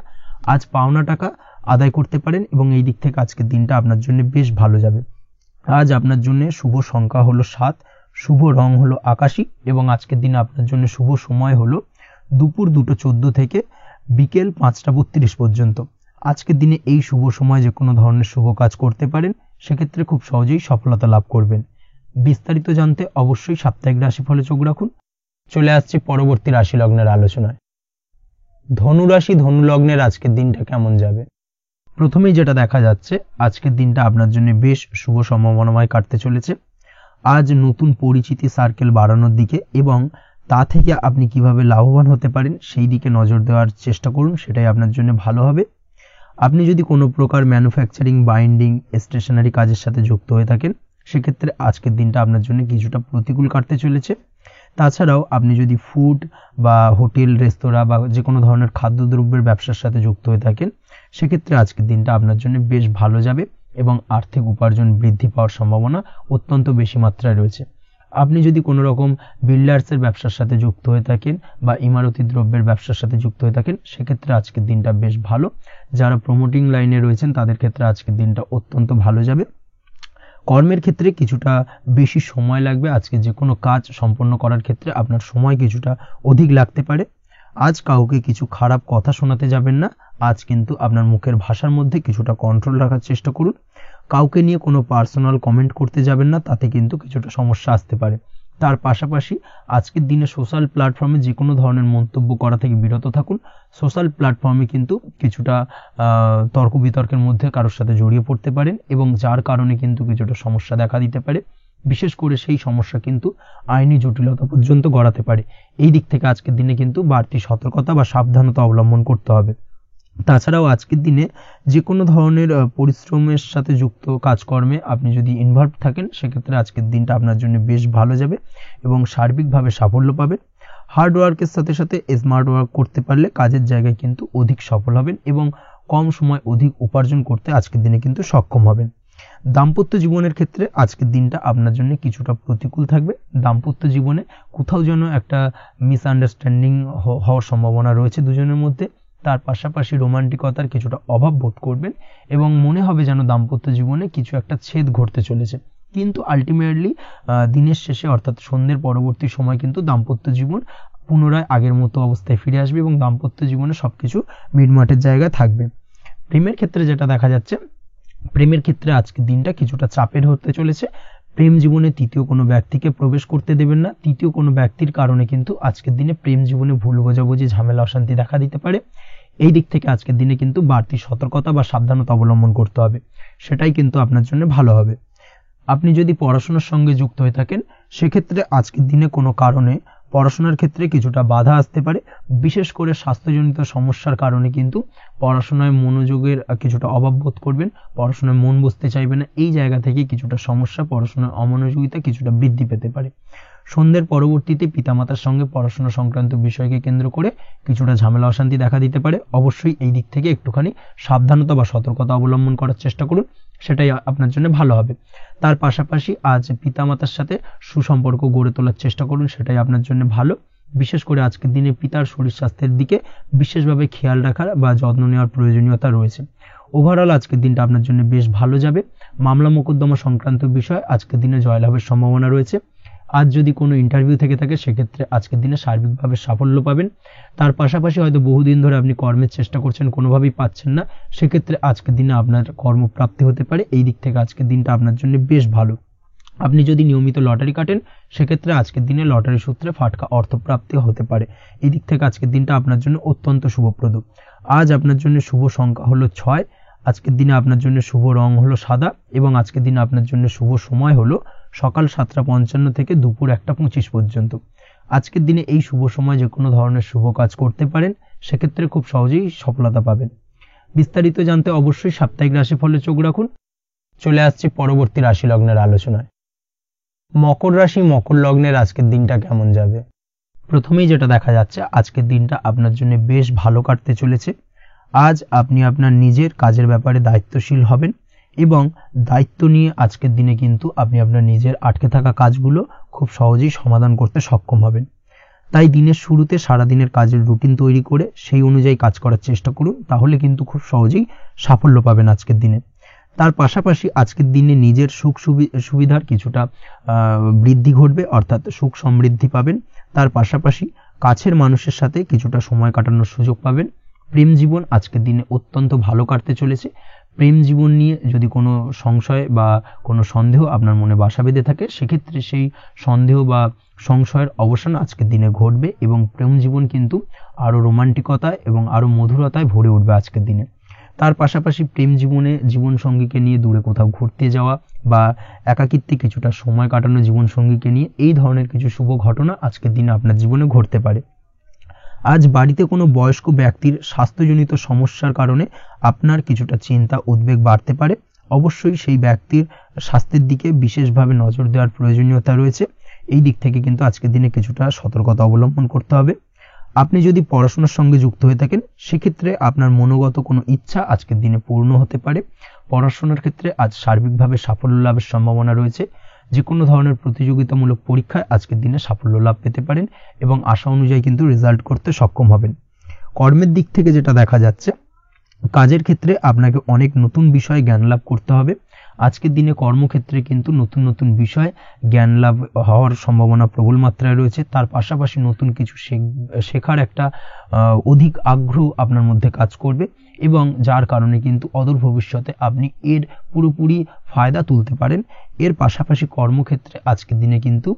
আজ পাওনা টাকা আদায় করতে পারেন এবং এই দিক থেকে আজকের দিনটা আপনার জন্য বেশ ভালো যাবে। আজ আপনার জন্য শুভ সংখ্যা হলো 7, শুভ রং হলো আকাশী এবং আজকের দিনে আপনার জন্য শুভ সময় হলো দুপুর 2:14 থেকে বিকেল 5:32 পর্যন্ত। আজকের দিনে এই শুভ সময় যে কোনো ধরনের শুভ কাজ করতে পারেন, সেক্ষেত্রে খুব সহজেই সফলতা লাভ করবেন। বিস্তারিত জানতে অবশ্যই সাপ্তাহিক রাশিফলে চোখ রাখুন। চলে আসছে পরবর্তী রাশি লগ্নের আলোচনায়। ধনুরাশি ধনু লগ্নের আজকের দিনটা কেমন যাবে? প্রথমেই যেটা দেখা যাচ্ছে, আজকের দিনটা আপনার জন্য বেশ শুভ সম্ভাবনাময় কাটতে চলেছে। আজ নতুন পরিচিতি সার্কেল বাড়ানোর দিকে এবং তা থেকে আপনি কিভাবে লাভবান হতে পারেন সেই দিকে নজর দেওয়ার চেষ্টা করুন, সেটাই আপনার জন্য ভালো হবে। আপনি যদি কোনো প্রকার ম্যানুফ্যাকচারিং, বাইন্ডিং, স্টেশনারি কাজের সাথে যুক্ত হয়ে থাকেন, সেক্ষেত্রে আজকের দিনটা আপনার জন্য কিছুটা প্রতিকূল কাটতে চলেছে। তাছাড়াও আপনি যদি ফুড বা হোটেল, রেস্তোরাঁ বা যে কোনো ধরনের খাদ্যদ্রব্যের ব্যবসার সাথে যুক্ত হয়ে থাকেন, সেক্ষেত্রে আজকের দিনটা আপনার জন্য বেশ ভালো যাবে এবং আর্থিক উপার্জন বৃদ্ধি পাওয়ার সম্ভাবনা অত্যন্ত বেশি মাত্রায় রয়েছে। আপনি যদি কোনো রকম বিল্ডার্সের ব্যবসার সাথে যুক্ত হয়ে থাকেন বা ইমারতি দ্রব্যের ব্যবসার সাথে যুক্ত হয়ে থাকেন, সেক্ষেত্রে আজকের দিনটা বেশ ভালো। যারা প্রমোটিং লাইনে রয়েছেন তাদের ক্ষেত্রে আজকের দিনটা অত্যন্ত ভালো যাবে। কর্মের ক্ষেত্রে কিছুটা বেশি সময় লাগবে। আজকে যে কোনো কাজ সম্পন্ন করার ক্ষেত্রে আপনার সময় কিছুটা অধিক লাগতে পারে। আজ কাউকে কিছু খারাপ কথা শোনাতে যাবেন না। আজ কিন্তু আপনার মুখের ভাষার মধ্যে কিছুটা কন্ট্রোল রাখার চেষ্টা করুন। কাউকে নিয়ে কোনো পার্সোনাল কমেন্ট করতে যাবেন না, তাতে কিন্তু কিছুটা সমস্যা আসতে পারে। তার পাশাপাশি আজকের দিনে সোশ্যাল প্ল্যাটফর্মে যে কোনো ধরনের মন্তব্য করা থেকে বিরত থাকুন। সোশ্যাল প্ল্যাটফর্মে কিন্তু কিছুটা তর্ক বিতর্কের মধ্যে কারোর সাথে জড়িয়ে পড়তে পারেন এবং যার কারণে কিন্তু কিছুটা সমস্যা দেখা দিতে পারে। বিশেষ করে সেই সমস্যা কিন্তু আইনি জটিলতা পর্যন্ত গড়াতে পারে। এই দিক থেকে আজকের দিনে কিন্তু বাড়তি সতর্কতা বা সাবধানতা অবলম্বন করতে হবে। তাছাড়াও আজকের দিনে যে কোনো ধরনের পরিশ্রমের সাথে যুক্ত কাজকর্মে আপনি যদি ইনভলভ থাকেন, সেক্ষেত্রে আজকের দিনটা আপনার জন্য বেশ ভালো যাবে এবং সার্বিকভাবে সাফল্য পাবেন। হার্ড ওয়ার্কের সাথে সাথে স্মার্ট ওয়ার্ক করতে পারলে কাজের জায়গায় কিন্তু অধিক সফল হবেন এবং কম সময় অধিক উপার্জন করতে আজকের দিনে কিন্তু সক্ষম হবেন। দাম্পত্য জীবনের ক্ষেত্রে আজকের দিনটা আপনার জন্য কিছুটা প্রতিকূল থাকবে। দাম্পত্য জীবনে কোথাও যেন একটা মিসআন্ডারস্ট্যান্ডিং হওয়ার সম্ভাবনা রয়েছে দুজনের মধ্যে। তার পাশাপাশি রোমান্টিকতার কিছুটা অভাব বোধ করবেন এবং মনে হবে যেন দাম্পত্য জীবনে কিছু একটা ছেদ ঘটতে চলেছে। কিন্তু আলটিমেটলি দিনের শেষে, অর্থাৎ সন্ধ্যের পরবর্তী সময় কিন্তু দাম্পত্য জীবন পুনরায় আগের মতো অবস্থায় ফিরে আসবে এবং দাম্পত্য জীবনে সবকিছু মিটমাটের জায়গায় থাকবে। প্রেমের ক্ষেত্রে যেটা দেখা যাচ্ছে, প্রেমের ক্ষেত্রে আজকের দিনটা কিছুটা চাপের হতে চলেছে। প্রেম জীবনে তৃতীয় কোনো ব্যক্তিকে প্রবেশ করতে দেবেন না। তৃতীয় কোনো ব্যক্তির কারণে কিন্তু আজকের দিনে প্রেম জীবনে ভুল বোঝাবুঝি, ঝামেলা, অশান্তি দেখা দিতে পারে। এই দিক থেকে আজকের দিনে কিন্তু বাড়তি সতর্কতা বা সাবধানতা অবলম্বন করতে হবে, সেটাই কিন্তু আপনার জন্য ভালো হবে। আপনি যদি পড়াশোনার সঙ্গে যুক্ত হয়ে থাকেন, সেক্ষেত্রে আজকের দিনে কোনো কারণে পড়াশোনার ক্ষেত্রে কিছুটা বাধা আসতে পারে। বিশেষ করে স্বাস্থ্যজনিত সমস্যার কারণে কিন্তু পড়াশোনায় মনোযোগের কিছুটা অভাব বোধ করবেন, পড়াশোনায় মন বসতে চাইবে না। এই জায়গা থেকে কিছুটা সমস্যা, পড়াশোনার অমনোযোগিতা কিছুটা বৃদ্ধি পেতে পারে। সন্ধ্যের পরবর্তীতে পিতামাতার সঙ্গে পড়াশোনা সংক্রান্ত বিষয়কে কেন্দ্র করে কিছুটা ঝামেলা, অশান্তি দেখা দিতে পারে। অবশ্যই এই দিক থেকে একটুখানি সাবধানতা বা সতর্কতা অবলম্বন করার চেষ্টা করুন, সেটাই আপনার জন্য ভালো হবে। তার পাশাপাশি আজ পিতামাতার সাথে সুসম্পর্ক গড়ে তোলার চেষ্টা করুন, সেটাই আপনার জন্য ভালো। বিশেষ করে আজকের দিনে পিতার শরীর স্বাস্থ্যের দিকে বিশেষভাবে খেয়াল রাখার বা যত্ন নেওয়ার প্রয়োজনীয়তা রয়েছে। ওভারঅল আজকের দিনটা আপনার জন্য বেশ ভালো যাবে। মামলা মোকদ্দমা সংক্রান্ত বিষয় আজকের দিনে জয়লাভের সম্ভাবনা রয়েছে। আজ যদি কোনো ইন্টারভিউ থেকে থাকে, সেক্ষেত্রে আজকের দিনে সার্বিকভাবে সাফল্য পাবেন। তার পাশাপাশি হয়তো বহুদিন ধরে আপনি কর্মের চেষ্টা করছেন, কোনোভাবেই পাচ্ছেন না, সেক্ষেত্রে আজকের দিনে আপনার কর্মপ্রাপ্তি হতে পারে। এই দিক থেকে আজকের দিনটা আপনার জন্য বেশ ভালো। আপনি যদি নিয়মিত লটারি কাটেন, সেক্ষেত্রে আজকের দিনে লটারি সূত্রে ফাটকা অর্থপ্রাপ্তি হতে পারে। এই দিক থেকে আজকের দিনটা আপনার জন্য অত্যন্ত শুভপ্রদ। আজ আপনার জন্য শুভ সংখ্যা হলো 6। আজকের দিনে আপনার জন্য শুভ রং হলো সাদা এবং আজকের দিনে আপনার জন্য শুভ সময় হলো সকাল 7:55 থেকে দুপুর 1:25 পর্যন্ত। আজকের দিনে এই শুভ সময় যে কোনো ধরনের শুভ কাজ করতে পারেন, সেক্ষেত্রে খুব সহজেই সফলতা পাবেন। বিস্তারিত জানতে অবশ্যই সাপ্তাহিক রাশিফলে চোখ রাখুন। চলে আসছে পরবর্তী রাশি লগ্নের আলোচনায়। মকর রাশি, মকর লগ্নের আজকের দিনটা কেমন যাবে? প্রথমেই যেটা দেখা যাচ্ছে, আজকের দিনটা আপনার জন্য বেশ ভালো কাটতে চলেছে। আজ আপনি আপনার নিজের কাজের ব্যাপারে দায়িত্বশীল হবেন এবং দায়িত্ব নিয়ে আজকের দিনে কিন্তু আপনি আপনার নিজের আটকে থাকা কাজগুলো খুব সহজেই সমাধান করতে সক্ষম হবেন। তাই দিনের শুরুতে সারাদিনের কাজের রুটিন তৈরি করে সেই অনুযায়ী কাজ করার চেষ্টা করুন, তাহলে কিন্তু খুব সহজেই সাফল্য পাবেন আজকের দিনে। তার পাশাপাশি আজকের দিনে নিজের সুখ সুবিধার কিছুটা বৃদ্ধি ঘটবে, অর্থাৎ সুখ সমৃদ্ধি পাবেন। তার পাশাপাশি কাছের মানুষের সাথে কিছুটা সময় কাটানোর সুযোগ পাবেন। প্রেম জীবন আজকের দিনে অত্যন্ত ভালো কাটতে চলেছে। প্রেম জীবন নিয়ে যদি কোনো সংশয় বা কোনো সন্দেহ আপনার মনে বাসা বেঁধে থাকে, সেক্ষেত্রে সেই সন্দেহ বা সংশয়ের অবসান আজকের দিনে ঘটবে এবং প্রেম জীবন কিন্তু আরো রোমান্টিকতায় এবং আরো মধুরতায় ভরে উঠবে আজকের দিনে। তার পাশাপাশি প্রেম জীবনে জীবন সঙ্গীকে নিয়ে দূরে কোথাও ঘুরতে যাওয়া বা একাকিত্বে কিছুটা সময় কাটানো জীবন সঙ্গীকে নিয়ে, এই ধরনের কিছু শুভ ঘটনা আজকের দিনে আপনার জীবনে ঘটতে পারে। আজ বাড়িতে কোনো বয়স্ক ব্যক্তির স্বাস্থ্যজনিত সমস্যার কারণে আপনার কিছুটা চিন্তা, উদ্বেগ বাড়তে পারে। অবশ্যই সেই ব্যক্তির স্বাস্থ্যের দিকে বিশেষভাবে নজর দেওয়ার প্রয়োজনীয়তা রয়েছে। এই দিক থেকে কিন্তু আজকের দিনে কিছুটা সতর্কতা অবলম্বন করতে হবে। আপনি যদি পড়াশোনার সঙ্গে যুক্ত হয়ে থাকেন, সেক্ষেত্রে আপনার মনোগত কোনো ইচ্ছা আজকের দিনে পূর্ণ হতে পারে। পড়াশোনার ক্ষেত্রে আজ সার্বিকভাবে সাফল্য লাভের সম্ভাবনা রয়েছে। যে কোনো ধরনের প্রতিযোগিতামূলক পরীক্ষায় আজকের দিনে সাফল্য লাভ পেতে পারেন এবং আশা অনুযায়ী কিন্তু রেজাল্ট করতে সক্ষম হবেন। কর্মের দিক থেকে যেটা দেখা যাচ্ছে, কাজের ক্ষেত্রে আপনাকে অনেক নতুন বিষয়ে জ্ঞান লাভ করতে হবে। আজকের দিনে কর্মক্ষেত্রে কিন্তু নতুন নতুন বিষয় জ্ঞান লাভ হওয়ার সম্ভাবনা প্রবল মাত্রায় রয়েছে। তার পাশাপাশি নতুন কিছু শেখার একটা অধিক আগ্রহ আপনার মধ্যে কাজ করবে এবং যার কারণে কিন্তু অদূর ভবিষ্যতে আপনি এর পুরোপুরি ফায়দা তুলতে পারেন। এর পাশাপাশি কর্মক্ষেত্রে আজকের দিনে কিন্তু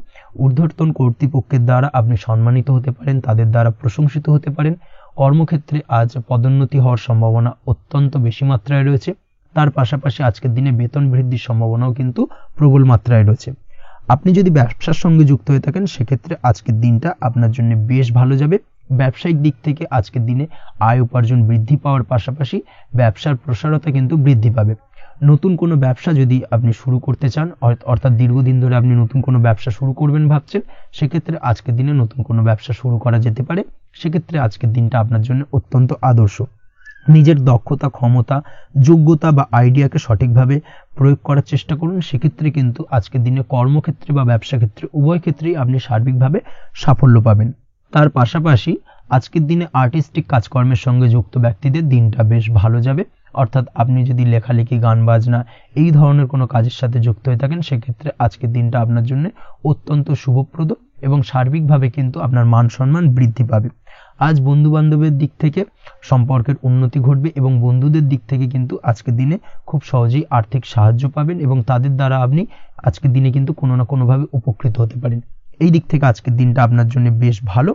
ঊর্ধ্বতন কর্তৃপক্ষের দ্বারা আপনি সম্মানিত হতে পারেন, তাদের দ্বারা প্রশংসিত হতে পারেন। কর্মক্ষেত্রে আজ পদোন্নতি হওয়ার সম্ভাবনা অত্যন্ত বেশি মাত্রায় রয়েছে। তার পাশাপাশি আজকের দিনে বেতন বৃদ্ধির সম্ভাবনাও কিন্তু প্রবল মাত্রায় রয়েছে। আপনি যদি ব্যবসার সঙ্গে যুক্ত হয়ে থাকেন, সেক্ষেত্রে আজকের দিনটা আপনার জন্য বেশ ভালো যাবে। ব্যবসায়িক দিক থেকে আজকের দিনে আয় উপার্জন বৃদ্ধি পাওয়ার পাশাপাশি ব্যবসার প্রসারতা কিন্তু বৃদ্ধি পাবে। নতুন কোনো ব্যবসা যদি আপনি শুরু করতে চান, অর্থাৎ দীর্ঘদিন ধরে আপনি নতুন কোনো ব্যবসা শুরু করবেন ভাবছেন, সেক্ষেত্রে আজকের দিনে নতুন কোনো ব্যবসা শুরু করা যেতে পারে। সেক্ষেত্রে আজকের দিনটা আপনার জন্য অত্যন্ত আদর্শ। নিজের দক্ষতা, ক্ষমতা, যোগ্যতা বা আইডিয়াকে সঠিকভাবে প্রয়োগ করার চেষ্টা করুন। সেক্ষেত্রে কিন্তু আজকের দিনে কর্মক্ষেত্রে বা ব্যবসা ক্ষেত্রে উভয় ক্ষেত্রেই আপনি সার্বিকভাবে সাফল্য পাবেন। তার পাশাপাশি আজকের দিনে আর্টিস্টিক কাজকর্মের সঙ্গে যুক্ত ব্যক্তিদের দিনটা বেশ ভালো যাবে। অর্থাৎ আপনি যদি লেখালেখি, গান বাজনা এই ধরনের কোনো কাজের সাথে যুক্ত হয়ে থাকেন, সেক্ষেত্রে আজকের দিনটা আপনার জন্য অত্যন্ত শুভপ্রদ এবং সার্বিকভাবে কিন্তু আপনার মান সম্মান বৃদ্ধি পাবে। আজ বন্ধু বান্ধবের দিক থেকে সম্পর্কের উন্নতি ঘটবে এবং বন্ধুদের দিক থেকে কিন্তু আজকের দিনে খুব সহজেই আর্থিক সাহায্য পাবেন এবং তাদের দ্বারা আপনি আজকের দিনে কিন্তু কোনো না কোনোভাবে উপকৃত হতে পারেন। এই দিক থেকে আজকের দিনটা আপনার জন্য বেশ ভালো।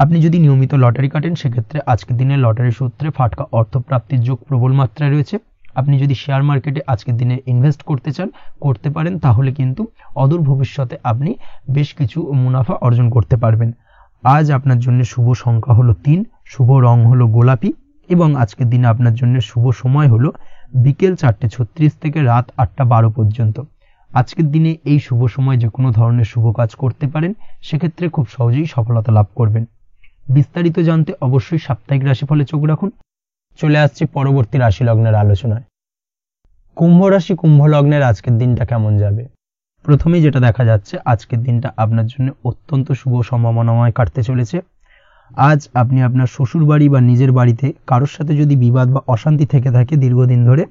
আপনি যদি নিয়মিত লটারি কাটেন সেক্ষেত্রে আজকের দিনে লটারি সূত্রে ফাটকা অর্থপ্রাপ্তির যোগ প্রবল মাত্রায় রয়েছে। আপনি যদি শেয়ার মার্কেটে আজকের দিনে ইনভেস্ট করতে চান করতে পারেন, তাহলে কিন্তু অদূর ভবিষ্যতে আপনি বেশ কিছু মুনাফা অর্জন করতে পারবেন। আজ আপনার জন্য শুভ সংখ্যা হলো 3, শুভ রং হলো গোলাপি এবং আজকের দিনে আপনার জন্য শুভ সময় হলো বিকেল 4:36 থেকে রাত 8:12 পর্যন্ত। আজকের দিনে এই শুভ সময় যে কোনো ধরনের শুভ কাজ করতে পারেন, সেক্ষেত্রে খুব সহজেই সফলতা লাভ করবেন। বিস্তারিত জানতে অবশ্যই সাপ্তাহিক রাশিফলে চোখ রাখুন। চলে আসছি পরবর্তী রাশি লগ্নের আলোচনায়। কুম্ভ রাশি কুম্ভ লগ্নের আজকের দিনটা কেমন যাবে? প্রথমেই যেটা দেখা যাচ্ছে আজকের দিনটা আপনার জন্য অত্যন্ত শুভ সম্ভাবনাময় কাটতে চলেছে। আজ আপনি আপনার শ্বশুর বাড়ি বা নিজের বাড়িতে কারোর সাথে যদি বিবাদ বা অশান্তি থেকে থাকে দীর্ঘদিন ধরে,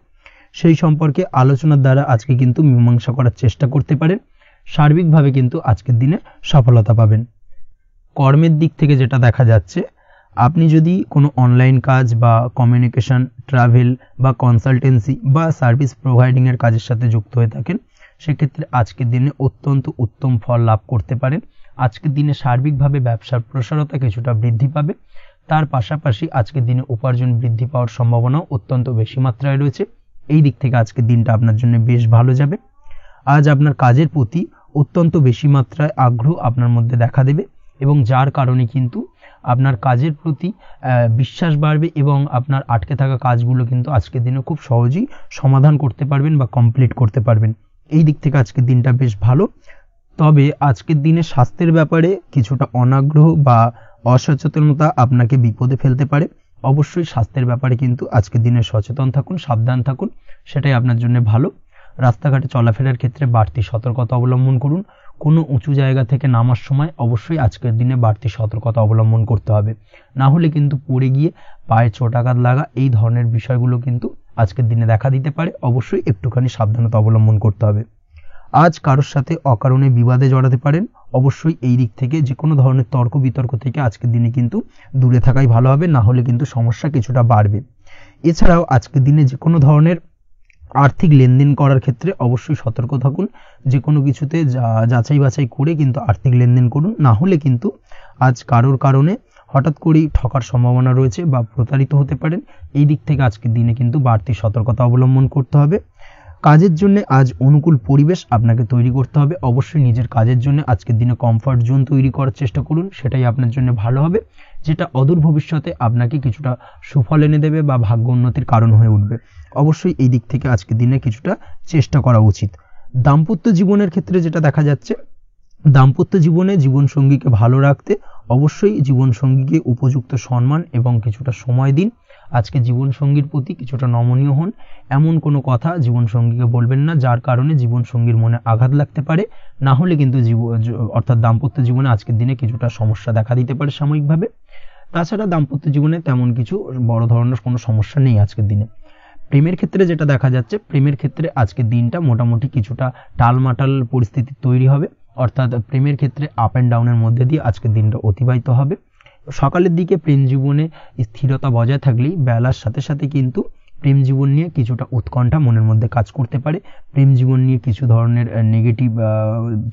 সেই সম্পর্কে আলোচনার দ্বারা আজকে কিন্তু মীমাংসা করার চেষ্টা করতে পারেন। সার্বিকভাবে কিন্তু আজকের দিনে সফলতা পাবেন। কর্মের দিক থেকে যেটা দেখা যাচ্ছে, আপনি যদি কোনো অনলাইন কাজ বা কমিউনিকেশন, ট্রাভেল বা কনসালটেন্সি বা সার্ভিস প্রোভাইডিংয়ের কাজের সাথে যুক্ত হয়ে থাকেন, সেক্ষেত্রে আজকের দিনে অত্যন্ত উত্তম ফল লাভ করতে পারেন। আজকের দিনে সার্বিকভাবে ব্যবসার প্রসারতা কিছুটা বৃদ্ধি পাবে। তার পাশাপাশি আজকের দিনে উপার্জন বৃদ্ধি পাওয়ার সম্ভাবনাও অত্যন্ত বেশি মাত্রায় রয়েছে। এই দিক থেকে আজকের দিনটা আপনার জন্য বেশ ভালো যাবে। আজ আপনার কাজের প্রতি অত্যন্ত বেশি মাত্রায় আগ্রহ আপনার মধ্যে দেখা দেবে এবং যার কারণে কিন্তু আপনার কাজের প্রতি বিশ্বাস বাড়বে এবং আপনার আটকে থাকা কাজগুলো কিন্তু আজকের দিনে খুব সহজেই সমাধান করতে পারবেন বা কমপ্লিট করতে পারবেন। এই দিক থেকে আজকের দিনটা বেশ ভালো। তবে আজকের দিনে স্বাস্থ্যের ব্যাপারে কিছুটা অনাগ্রহ বা অসচেতনতা আপনাকে বিপদে ফেলতে পারে। অবশ্যই স্বাস্থ্যের ব্যাপারে কিন্তু আজকের দিনে সচেতন থাকুন, সাবধান থাকুন, সেটাই আপনার জন্য ভালো। রাস্তাঘাটে চলাফেরার ক্ষেত্রে বাড়তি সতর্কতা অবলম্বন করুন। কোনো উঁচু জায়গা থেকে নামার সময় অবশ্যই আজকের দিনে বাড়তি সতর্কতা অবলম্বন করতে হবে, না হলে কিন্তু পড়ে গিয়ে পায়ে চোটাঘাত লাগা এই ধরনের বিষয়গুলো কিন্তু আজকের দিনে দেখা দিতে পারে। অবশ্যই একটুখানি সাবধানতা অবলম্বন করতে হবে। আজ কারোর সাথে অকারণে বিবাদে জড়াতে পারেন। অবশ্যই এই দিক থেকে যে কোনো ধরনের তর্ক বিতর্ক থেকে আজকের দিনে কিন্তু দূরে থাকাই ভালো হবে, না হলে কিন্তু সমস্যা কিছুটা বাড়বে। এছাড়াও আজকের দিনে যে কোনো ধরনের আর্থিক লেনদেন করার ক্ষেত্রে অবশ্যই সতর্ক থাকুন। যে কোনো কিছুতে যাচাই বাছাই করে কিন্তু আর্থিক লেনদেন করুন, না হলে কিন্তু আজ কারোর কারণে হঠাৎ করেই ঠকার সম্ভাবনা রয়েছে বা প্রতারিত হতে পারেন। এই দিক থেকে আজকের দিনে কিন্তু বাড়তি সতর্কতা অবলম্বন করতে হবে। কাজের জন্য আজ অনুকূল পরিবেশ আপনাকে তৈরি করতে হবে। অবশ্যই নিজের কাজের জন্য আজকের দিনে কমফর্ট জোন তৈরি করার চেষ্টা করুন, সেটাই আপনার জন্য ভালো হবে, যেটা অদূর ভবিষ্যতে আপনাকে কিছুটা সুফল এনে দেবে বা ভাগ্য উন্নতির কারণ হয়ে উঠবে। অবশ্যই এই দিক থেকে আজকের দিনে কিছুটা চেষ্টা করা উচিত। দাম্পত্য জীবনের ক্ষেত্রে যেটা দেখা যাচ্ছে, দাম্পত্য জীবনে জীবনসঙ্গীকে ভালো রাখতে অবশ্যই জীবনসঙ্গীকে উপযুক্ত সম্মান এবং কিছুটা সময় দিন। আজকে জীবনসঙ্গীর প্রতি কিছুটা নমনীয় হন। এমন কোনো কথা জীবনসঙ্গীকে বলবেন না যার কারণে জীবনসঙ্গীর মনে আঘাত লাগতে পারে, না হলে কিন্তু অর্থাৎ দাম্পত্য জীবনে আজকের দিনে কিছুটা সমস্যা দেখা দিতে পারে সাময়িকভাবে। তাছাড়া দাম্পত্য জীবনে তেমন কিছু বড় ধরনের কোনো সমস্যা নেই আজকের দিনে। প্রেমের ক্ষেত্রে যেটা দেখা যাচ্ছে, প্রেমের ক্ষেত্রে আজকের দিনটা মোটামুটি কিছুটা টালমাটাল পরিস্থিতি তৈরি হবে, অর্থাৎ প্রেমের ক্ষেত্রে আপ অ্যান্ড ডাউনের মধ্যে দিয়ে আজকের দিনটা অতিবাহিত হবে। সকালের দিকে প্রেম জীবনে স্থিরতা বজায় থাকলেই বেলার সাথে সাথে কিন্তু প্রেম জীবন নিয়ে কিছুটা উৎকণ্ঠা মনের মধ্যে কাজ করতে পারে। প্রেম জীবন নিয়ে কিছু ধরনের নেগেটিভ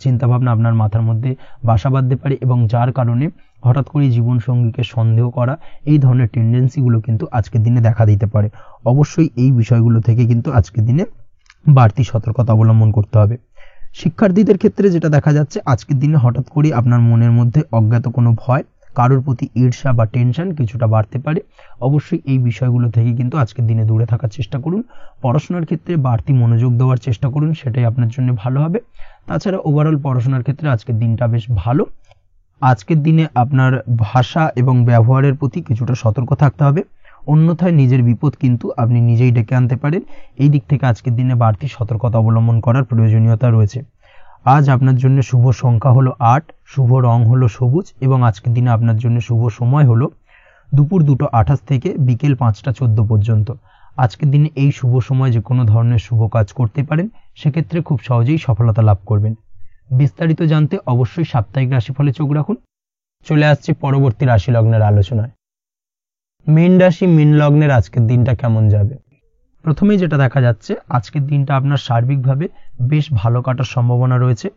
চিন্তাভাবনা আপনার মাথার মধ্যে বাসা বাঁধতে পারে এবং যার কারণে হঠাৎ করে জীবনসঙ্গীকে সন্দেহ করা এই ধরনের টেন্ডেন্সিগুলো কিন্তু আজকের দিনে দেখা দিতে পারে। অবশ্যই এই বিষয়গুলো থেকে কিন্তু আজকের দিনে বাড়তি সতর্কতা অবলম্বন করতে হবে। শিক্ষার্থীদের ক্ষেত্রে যেটা দেখা যাচ্ছে, আজকের দিনে হঠাৎ করে আপনার মনের মধ্যে অজ্ঞাত কোনো ভয়, কারোর প্রতি ঈর্ষা বা টেনশন কিছুটা বাড়তে পারে। অবশ্যই এই বিষয়গুলো থেকে কিন্তু আজকের দিনে দূরে থাকার চেষ্টা করুন। পড়াশোনার ক্ষেত্রে বাড়তি মনোযোগ দেওয়ার চেষ্টা করুন, সেটাই আপনার জন্য ভালো হবে। তাছাড়া ওভারঅল পড়াশোনার ক্ষেত্রে আজকের দিনটা বেশ ভালো। আজকের দিনে আপনার ভাষা এবং ব্যবহারের প্রতি কিছুটা সতর্ক থাকতে হবে, অন্যথায় নিজের বিপদ কিন্তু আপনি নিজেই ডেকে আনতে পারেন। এই দিক থেকে আজকের দিনে বাড়তি সতর্কতা অবলম্বন করার প্রয়োজনীয়তা রয়েছে। আজ আপনার জন্য শুভ সংখ্যা হলো 8, শুভ রং হলো সবুজ এবং আজকের দিনে আপনার জন্য শুভ সময় হলো দুপুর 2:28 থেকে বিকেল 5:14 পর্যন্ত। আজকের দিনে এই শুভ সময় যে কোনো ধরনের শুভ কাজ করতে পারেন, সেক্ষেত্রে খুব সহজেই সফলতা লাভ করবেন। বিস্তারিত জানতে অবশ্যই সাপ্তাহিক রাশিফলে চোখ রাখুন। চলে আসছি পরবর্তী রাশি লগ্নের আলোচনায়। মীন রাশি মীন লগ্নের আজকের দিনটা কেমন যাবে? প্রথমেই যেটা দেখা যাচ্ছে, আজকের দিনটা আপনার সার্বিকভাবে বেশ ভালো কাটার সম্ভাবনা রয়েছে।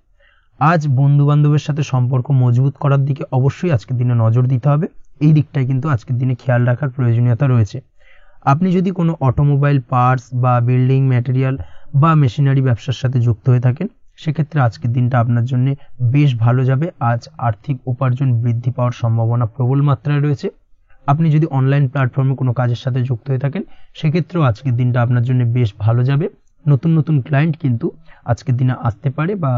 আজ বন্ধু বান্ধবের সাথে সম্পর্ক মজবুত করার দিকে অবশ্যই আজকের দিনে নজর দিতে হবে। এই দিকটাই কিন্তু আজকের দিনে খেয়াল রাখার প্রয়োজনীয়তা রয়েছে। আপনি যদি কোনো অটোমোবাইল পার্টস বা বিল্ডিং ম্যাটেরিয়াল বা মেশিনারি ব্যবসার সাথে যুক্ত হয়ে থাকেন, সেক্ষেত্রে আজকের দিনটা আপনার জন্য বেশ ভালো যাবে। আজ আর্থিক উপার্জন বৃদ্ধি পাওয়ার সম্ভাবনা প্রবল মাত্রায় রয়েছে। আপনি যদি অনলাইন প্ল্যাটফর্মে কোনো কাজের সাথে যুক্ত হয়ে থাকেন, সেক্ষেত্রেও আজকের দিনটা আপনার জন্য বেশ ভালো যাবে। নতুন নতুন ক্লায়েন্ট কিন্তু আজকের দিনে আসতে পারে বা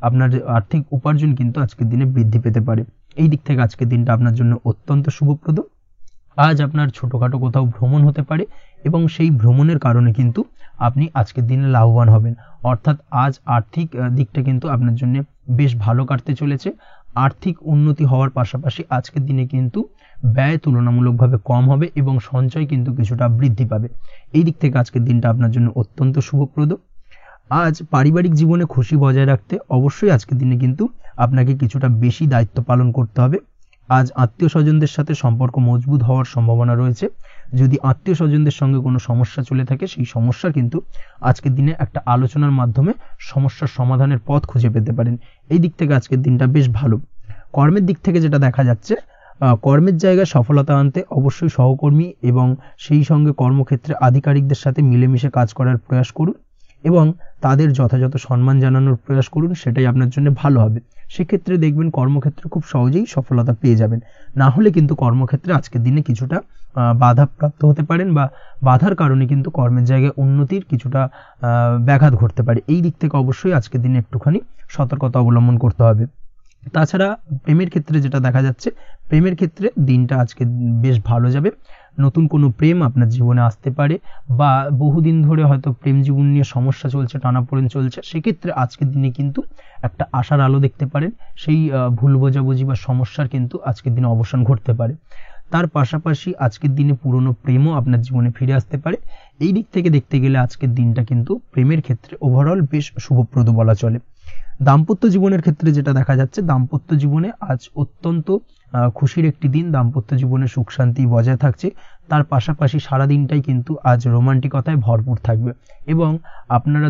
আপনার আর্থিক উপার্জন কিন্তু আজকের দিনে বৃদ্ধি পেতে পারে। এই দিক থেকে আজকের দিনটা আপনার জন্য অত্যন্ত শুভপ্রদ। আজ আপনার ছোটোখাটো কোথাও ভ্রমণ হতে পারে এবং সেই ভ্রমণের কারণে কিন্তু আপনি আজকের দিনে লাভবান হবেন। অর্থাৎ আজ আর্থিক দিকটা কিন্তু আপনার জন্য বেশ ভালো কাটতে চলেছে। আর্থিক উন্নতি হওয়ার পাশাপাশি আজকের দিনে কিন্তু ব্যয় তুলনামূলকভাবে কম হবে এবং সঞ্চয় কিন্তু কিছুটা বৃদ্ধি পাবে। এই দিক থেকে আজকের দিনটা আপনার জন্য অত্যন্ত শুভপ্রদ। আজ পারিবারিক জীবনে খুশি বজায় রাখতে অবশ্যই আজকের দিনে কিন্তু আপনাকে কিছুটা বেশি দায়িত্ব পালন করতে হবে। আজ আত্মীয় স্বজনদের সাথে সম্পর্ক মজবুত হওয়ার সম্ভাবনা রয়েছে। যদি আত্মীয় স্বজনদের সঙ্গে কোনো সমস্যা চলে থাকে, সেই সমস্যা কিন্তু আজকের দিনে একটা আলোচনার মাধ্যমে সমস্যার সমাধানের পথ খুঁজে পেতে পারেন। এই দিক থেকে আজকের দিনটা বেশ ভালো। কর্মের দিক থেকে যেটা দেখা যাচ্ছে, কর্মের জায়গায় সফলতা আনতে অবশ্যই সহকর্মী এবং সেই সঙ্গে কর্মক্ষেত্রে আধিকারিকদের সাথে মিলেমিশে কাজ করার প্রয়াস করুন এবং তাদের যথাযথ সম্মান জানানোর প্রয়াস করুন। সেটাই আপনার জন্য ভালো হবে। সেক্ষেত্রে দেখবেন কর্মক্ষেত্রে খুব সহজেই সফলতা পেয়ে যাবেন। না হলে কিন্তু কর্মক্ষেত্রে আজকের দিনে কিছুটা বাধাপ্রাপ্ত হতে পারেন বা বাধার কারণে কিন্তু কর্মের জায়গায় উন্নতির কিছুটা ব্যাঘাত ঘটতে পারে। এই দিক থেকে অবশ্যই আজকের দিনে একটুখানি সতর্কতা অবলম্বন করতে হবে। তাছাড়া প্রেমের ক্ষেত্রে যেটা দেখা যাচ্ছে, প্রেমের ক্ষেত্রে দিনটা আজকে বেশ ভালো যাবে। নতুন কোনো প্রেম আপনার জীবনে আসতে পারে বা বহুদিন ধরে হয়তো প্রেম জীবন নিয়ে সমস্যা চলছে, টানাপোড়েন চলছে, সেক্ষেত্রে আজকের দিনে কিন্তু একটা আশার আলো দেখতে পারেন। সেই ভুল বোঝাবুঝি বা সমস্যার কিন্তু আজকের দিনে অবসান ঘটতে পারে। তার পাশাপাশি আজকের দিনে পুরনো প্রেমও আপনার জীবনে ফিরে আসতে পারে। এই দিক থেকে দেখতে গেলে আজকের দিনটা কিন্তু প্রেমের ক্ষেত্রে ওভারঅল বেশ শুভপ্রদ বলা চলে। দাম্পত্য জীবনের ক্ষেত্রে যেটা দেখা যাচ্ছে, দাম্পত্য জীবনে আজ অত্যন্ত খুশির একটি দিন। দাম্পত্য জীবনে সুখ শান্তি বজায় থাকছে। তার পাশাপাশি সারা দিনটাই কিন্তু আজ রোমান্টিকতায় ভরপুর থাকবে এবং আপনারা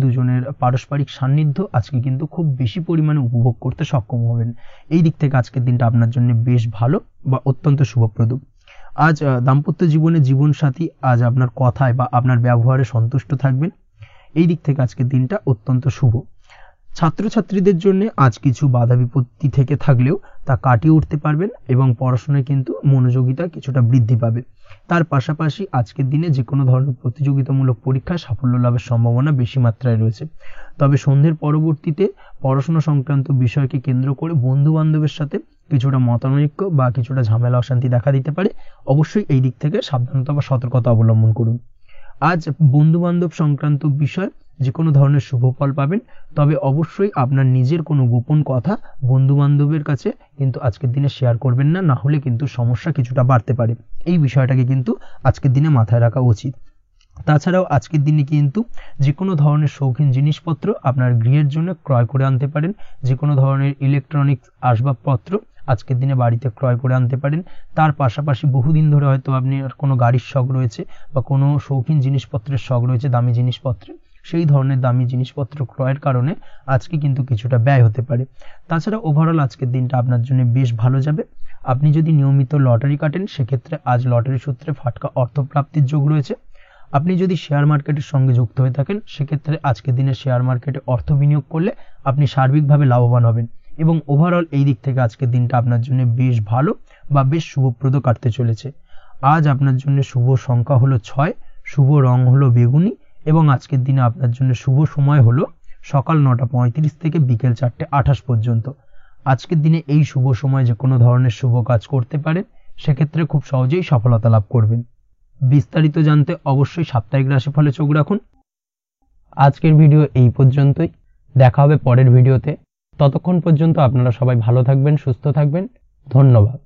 দুজনের পারস্পরিক সান্নিধ্য আজকে কিন্তু খুব বেশি পরিমাণে উপভোগ করতে সক্ষম হবেন। এই দিক থেকে আজকের দিনটা আপনার জন্য বেশ ভালো বা অত্যন্ত শুভপ্রদ। আজ দাম্পত্য জীবনে জীবনসাথী আজ আপনার কথায় বা আপনার ব্যবহারে সন্তুষ্ট থাকবেন। এই দিক থেকে আজকের দিনটা অত্যন্ত শুভ। ছাত্রছাত্রীদের জন্য আজ কিছু বাধা বিপত্তি থেকে থাকলেও তা কাটিয়ে উঠতে পারবেন এবং পড়াশোনায় কিন্তু মনোযোগিতা কিছুটা বৃদ্ধি পাবে। তার পাশাপাশি আজকের দিনে যে কোনো ধরনের প্রতিযোগিতামূলক পরীক্ষায় সাফল্য লাভের সম্ভাবনা বেশি মাত্রায় রয়েছে। তবে সন্ধ্যের পরবর্তীতে পড়াশোনা সংক্রান্ত বিষয়কে কেন্দ্র করে বন্ধু বান্ধবের সাথে কিছুটা মতানৈক্য বা কিছুটা ঝামেলা অশান্তি দেখা দিতে পারে। অবশ্যই এই দিক থেকে সাবধানতা বা সতর্কতা অবলম্বন করুন। আজ বন্ধু বান্ধব সংক্রান্ত বিষয় যে কোনো ধরনের শুভ ফল পাবেন। তবে অবশ্যই আপনার নিজের কোনো গোপন কথা বন্ধু বান্ধবের কাছে কিন্তু আজকের দিনে শেয়ার করবেন না, না হলে কিন্তু সমস্যা কিছুটা বাড়তে পারে। এই বিষয়টাকে কিন্তু আজকের দিনে মাথায় রাখা উচিত। তাছাড়াও আজকের দিনে কিন্তু যে কোনো ধরনের শৌখিন জিনিসপত্র আপনার গৃহের জন্য ক্রয় করে আনতে পারেন। যে কোনো ধরনের ইলেকট্রনিক্স আসবাবপত্র আজকের দিনে বাড়িতে ক্রয় করে আনতে পারেন। তার পাশাপাশি বহুদিন ধরে হয়তো আপনি কোনো গাড়ির শখ রয়েছে বা কোনো শৌখিন জিনিসপত্রের শখ রয়েছে, দামি জিনিসপত্রের, সেই ধরনের দামি জিনিসপত্র ক্রয়ের কারণে আজকে কিন্তু কিছুটা ব্যয় হতে পারে। তাছাড়া ওভারঅল আজকের দিনটা আপনার জন্য বেশ ভালো যাবে। আপনি যদি নিয়মিত লটারি কাটেন, সেক্ষেত্রে আজ লটারি সূত্রে ফাটকা অর্থপ্রাপ্তির যোগ রয়েছে। আপনি যদি শেয়ার মার্কেটের সঙ্গে যুক্ত হয়ে থাকেন, সেক্ষেত্রে আজকের দিনে শেয়ার মার্কেটে অর্থ বিনিয়োগ করলে আপনি সার্বিকভাবে লাভবান হবেন এবং ওভারঅল এই দিক থেকে আজকের দিনটা আপনার জন্য বেশ ভালো বা বেশ শুভপ্রদ কাটতে চলেছে। আজ আপনার জন্য শুভ সংখ্যা হলো 6, শুভ রং হলো বেগুনি এবং আজকের দিনে আপনার জন্য শুভ সময় হলো সকাল 9:35 থেকে বিকেল 4:28 পর্যন্ত। আজকের দিনে এই শুভ সময় যে কোনো ধরনের শুভ কাজ করতে পারেন, সেক্ষেত্রে খুব সহজেই সফলতা লাভ করবেন। বিস্তারিত জানতে অবশ্যই সাপ্তাহিক রাশিফলে চোখ রাখুন। আজকের ভিডিও এই পর্যন্তই। দেখা হবে পরের ভিডিওতে। ততক্ষণ পর্যন্ত আপনারা সবাই ভালো থাকবেন, সুস্থ থাকবেন। ধন্যবাদ।